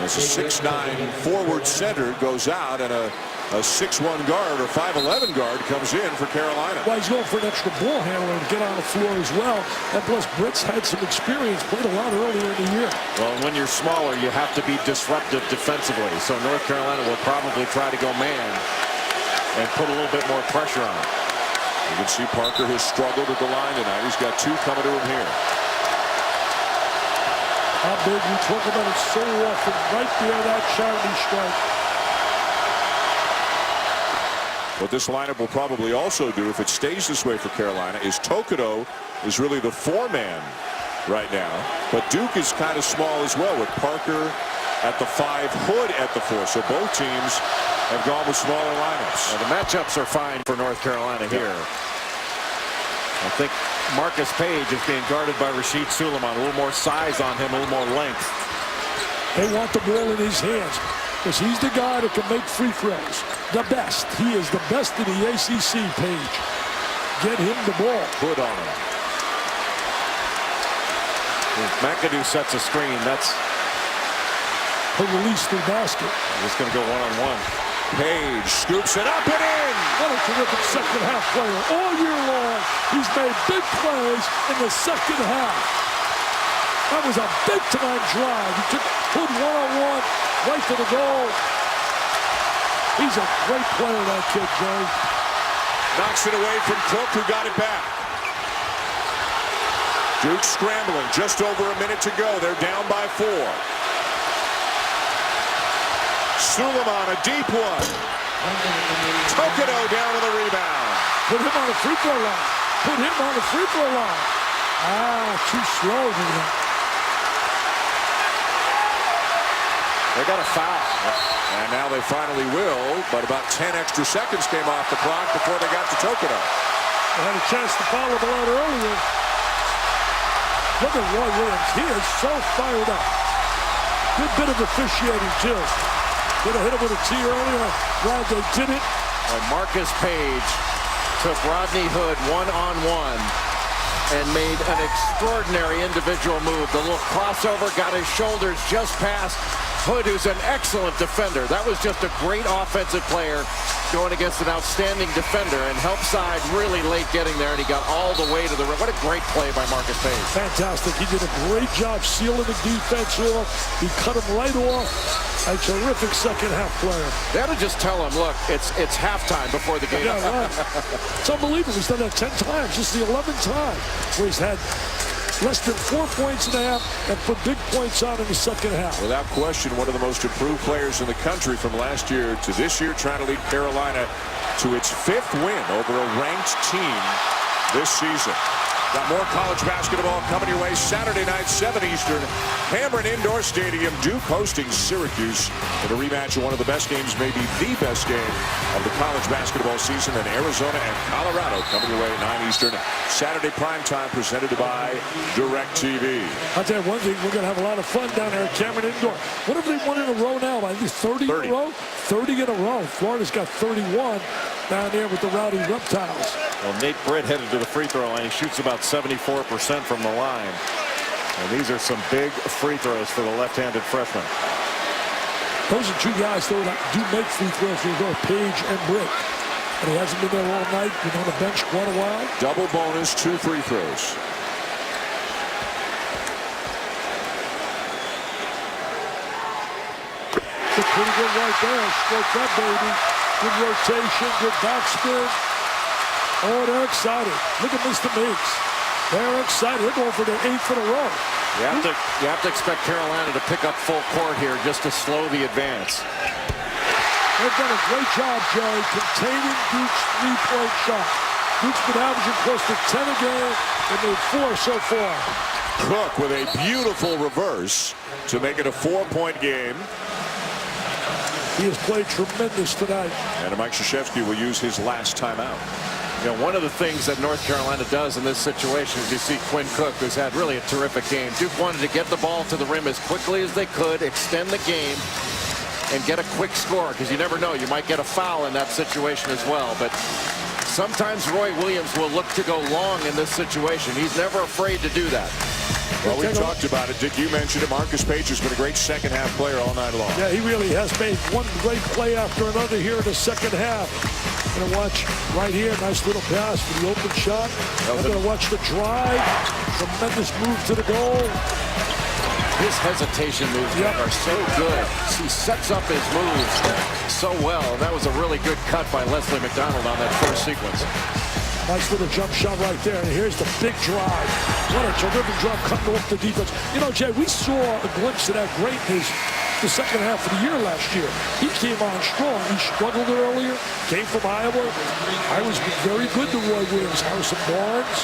As a 6'9" forward center goes out, and a 6'1" guard or 5'11" guard comes in for Carolina. Well, he's going for an extra ball handler to get on the floor as well. And plus, Britt's had some experience, played a lot earlier in the year. Well, when you're smaller, you have to be disruptive defensively. So North Carolina will probably try to go man and put a little bit more pressure on. You can see Parker has struggled at the line tonight. He's got two coming to him here. How big we talk about it so often, right there, that charity strike. What this lineup will probably also do, if it stays this way for Carolina, is Tokoto is really the four-man right now. But Duke is kind of small as well, with Parker at the 5, Hood at the 4. So both teams have gone with smaller lineups. Well, the matchups are fine for North Carolina here. I think Marcus Page is being guarded by Rasheed Suleiman. A little more size on him, a little more length. They want the ball in his hands because he's the guy that can make free throws. The best. He is the best in the ACC, Page. Get him the ball. Hood on him. If McAdoo sets a screen, that's... He'll release the basket. He's going to go one-on-one. Page scoops it up and in. What a terrific second half player. All year long, he's made big plays in the second half. That was a big-time drive. He took Hood one-on-one right to the goal. He's a great player, that kid, Jay. Knocks it away from Cook, who got it back. Duke scrambling. Just over a minute to go. They're down by 4. Suleiman, a deep one. Tokoto down to the rebound. Put him on the free throw line. Put him on the free throw line. Too slow, man. They got a foul. And now they finally will, but about 10 extra seconds came off the clock before they got to Tokoto. They had a chance to foul him out earlier. Look at Roy Williams. He is so fired up. Good bit of officiating, too. Could have hit him with a tee earlier. Glad they did it. And Marcus Page took Rodney Hood one-on-one and made an extraordinary individual move. The little crossover got his shoulders just past Hood, who's an excellent defender. That was just a great offensive player going against an outstanding defender, and helped side really late getting there, and he got all the way to the rim. What a great play by Marcus Page. Fantastic. He did a great job sealing the defense off. He cut him right off. A terrific second half player. They ought to just tell him, look, it's halftime before the game. Yeah, right. It's unbelievable. He's done that 10 times. This is the 11th time where he's had less than 4 points in the half and put big points on in the second half. Without question, one of the most improved players in the country from last year to this year, trying to lead Carolina to its 5th win over a ranked team this season. Got more college basketball coming your way Saturday night, 7 Eastern. Cameron Indoor Stadium. Duke hosting Syracuse in a rematch of one of the best games, maybe the best game of the college basketball season. And Arizona and Colorado coming your way 9 Eastern. Saturday primetime presented by DirecTV. I'll tell you one thing, we're going to have a lot of fun down there at Cameron Indoor. What have they won in a row now? I think 30 in a row? 30 in a row. Florida's got 31 down there with the Rowdy Reptiles. Well, Nate Britt headed to the free throw line. He shoots about 74% from the line. And these are some big free throws for the left-handed freshman. Those are two guys though that do make free throws. They go Page and Britt. And he hasn't been there all night. Been on the bench quite a while. Double bonus, 2 free throws. It's pretty good right there. Stroke that baby. Good rotation, good backspin. Oh, they're excited. Look at Mr. Meeks. They're excited. They're going for their 8th in a row. You have to expect Carolina to pick up full court here just to slow the advance. They've done a great job, Jerry, containing Duke's three-point shot. Duke's been averaging close to 10 a game, and they've 4 so far. Cook with a beautiful reverse to make it a 4-point game. He has played tremendous tonight. And Mike Krzyzewski will use his last timeout. You know, one of the things that North Carolina does in this situation is you see Quinn Cook, who's had really a terrific game. Duke wanted to get the ball to the rim as quickly as they could, extend the game, and get a quick score, because you never know. You might get a foul in that situation as well. But sometimes Roy Williams will look to go long in this situation. He's never afraid to do that. Well, we talked about it. Dick, you mentioned it. Marcus Page has been a great second-half player all night long. Yeah, he really has made one great play after another here in the second half. Going to watch right here. Nice little pass for the open shot. I'm going to watch the drive. Tremendous move to the goal. His hesitation moves are so good. He sets up his moves so well. And that was a really good cut by Leslie McDonald on that first sequence. Nice little jump shot right there. And here's the big drive. What a terrific job cutting off the defense. You know, Jay, we saw a glimpse of that greatness the second half of the year last year. He came on strong. He struggled earlier. Came from Iowa. Iowa's been very good to Roy Williams. Harrison Barnes.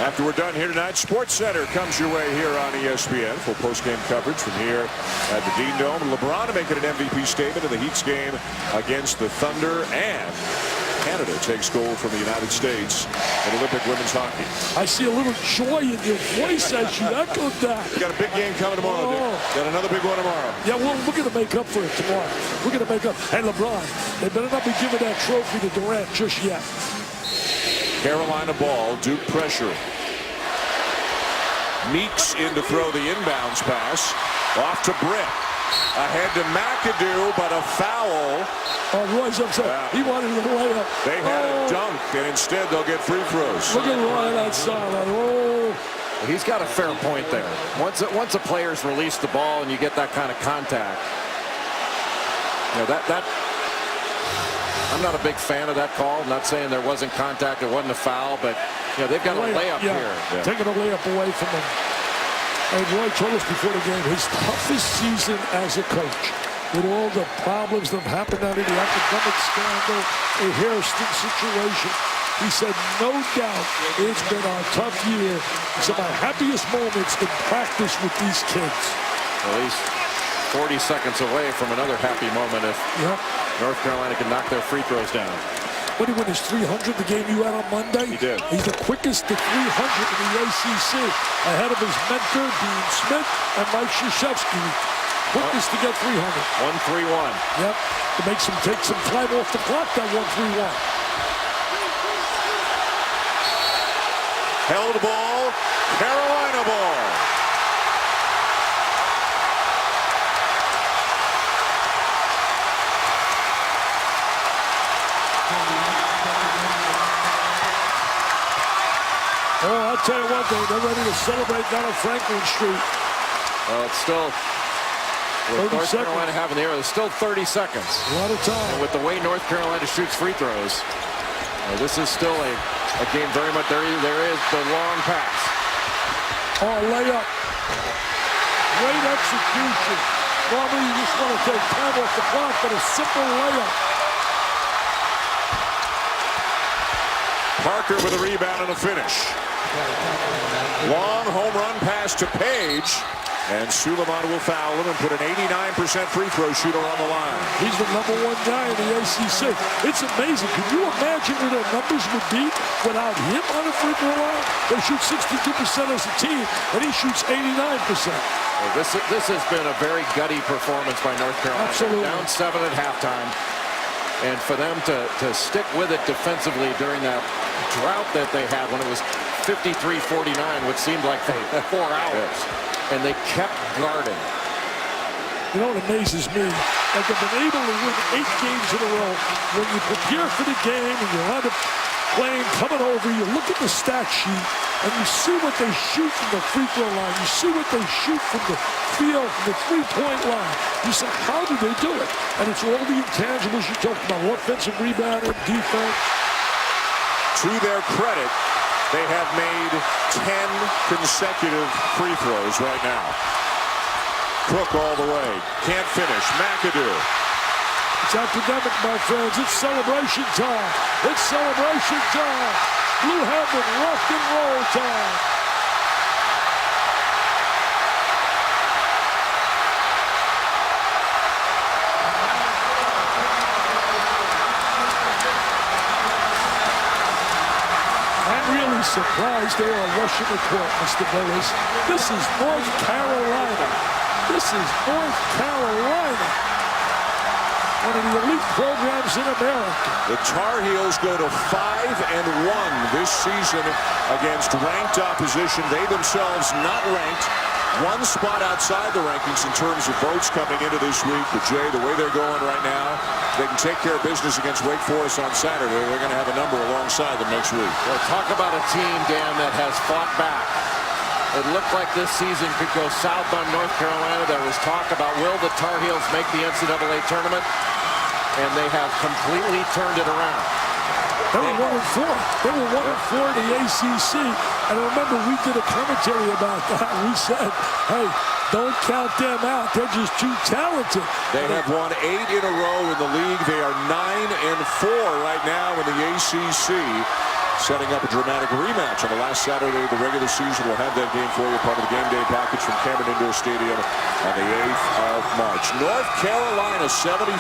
After we're done here tonight, Sports Center comes your way here on ESPN. Full post-game coverage from here at the Dean Dome. LeBron making an MVP statement in the Heat's game against the Thunder, and Canada takes gold from the United States in Olympic women's hockey. I see a little joy in your voice as you echoed that. We got a big game coming tomorrow, Dick. Got another big one tomorrow. Yeah, well, we're going to make up for it tomorrow. We're going to make up. Hey, LeBron, they better not be giving that trophy to Durant just yet. Carolina ball, Duke pressure. Meeks in to throw the inbounds pass. Off to Britt. Ahead to McAdoo, but a foul. Oh, Roy's upset. Yeah. He wanted to lay up. They had a dunk, and instead they'll get free throws. Look at Roy outside. Oh. He's got a fair point there. Once a player's released the ball and you get that kind of contact, you know, that I'm not a big fan of that call. I'm not saying there wasn't contact, it wasn't a foul, but you know, they've got a layup here. Yeah. Taking a layup away from them. And Roy told us before the game, his toughest season as a coach, with all the problems that have happened out of the academic scandal, a Hairston situation. He said, no doubt, it's been a tough year. Some of my happiest moments in practice with these kids. Well, he's 40 seconds away from another happy moment if North Carolina can knock their free throws down. When he won his 300, the game you had on Monday? He did. He's the quickest to 300 in the ACC, ahead of his mentor, Dean Smith, and Mike Krzyzewski. Quickest to get 300. 1-3-1. Yep. It makes him take some time off the clock, that 1-3-1. Held ball, Carolina ball. Oh, I'll tell you one thing, they're ready to celebrate down on Franklin Street. Well, it's still, with North Carolina having the arrow, there's still 30 seconds. A lot of time. And with the way North Carolina shoots free throws, this is still a Again, very much there is the long pass. Oh, layup. Great execution. Normally you just want to take time off the clock, but a simple layup. Parker with a rebound and a finish. Long home run pass to Page. And Suleiman will foul him and put an 89% free throw shooter on the line. He's the #1 guy in the ACC. It's amazing. Can you imagine what their numbers would be without him on the free throw line? They shoot 62% as a team, and he shoots 89%. Well, this has been a very gutty performance by North Carolina. Absolutely. Down 7 at halftime. And for them to stick with it defensively during that drought that they had when it was 53-49, which seemed like 4 hours. And they kept guarding. You know what amazes me? Like they've been able to win 8 games in a row. When you prepare for the game and you're on the plane coming over, you look at the stat sheet and you see what they shoot from the free throw line. You see what they shoot from the field, from the three-point line. You say, how do they do it? And it's all the intangibles you talked about, offensive rebounding, defense. To their credit, they have made 10 consecutive free throws right now. Cook all the way. Can't finish. McAdoo. It's academic, my friends. It's celebration time. It's celebration time. Blue Heaven rock and roll time. Surprised they are rushing the court, Mr. Willis. This is North Carolina. This is North Carolina. One of the elite programs in America. The Tar Heels go to 5-1 this season against ranked opposition. They themselves not ranked. One spot outside the rankings in terms of votes coming into this week. But Jay, the way they're going right now, they can take care of business against Wake Forest on Saturday. They're going to have a number alongside them next week. Well, talk about a team, Dan, that has fought back. It looked like this season could go south on North Carolina. There was talk about will the Tar Heels make the NCAA tournament, and they have completely turned it around. They were 1-4. They were 1-4 in the ACC. And remember, we did a commentary about that. We said, hey, don't count them out. They're just too talented. They have won 8 in a row in the league. They are 9-4 right now in the ACC. Setting up a dramatic rematch on the last Saturday of the regular season. We'll have that game for you, part of the game day package from Cameron Indoor Stadium on the 8th of March. North Carolina 74,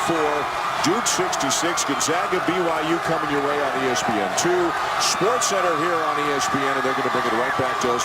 Duke 66, Gonzaga, BYU coming your way on ESPN2. SportsCenter here on ESPN, and they're going to bring it right back to us.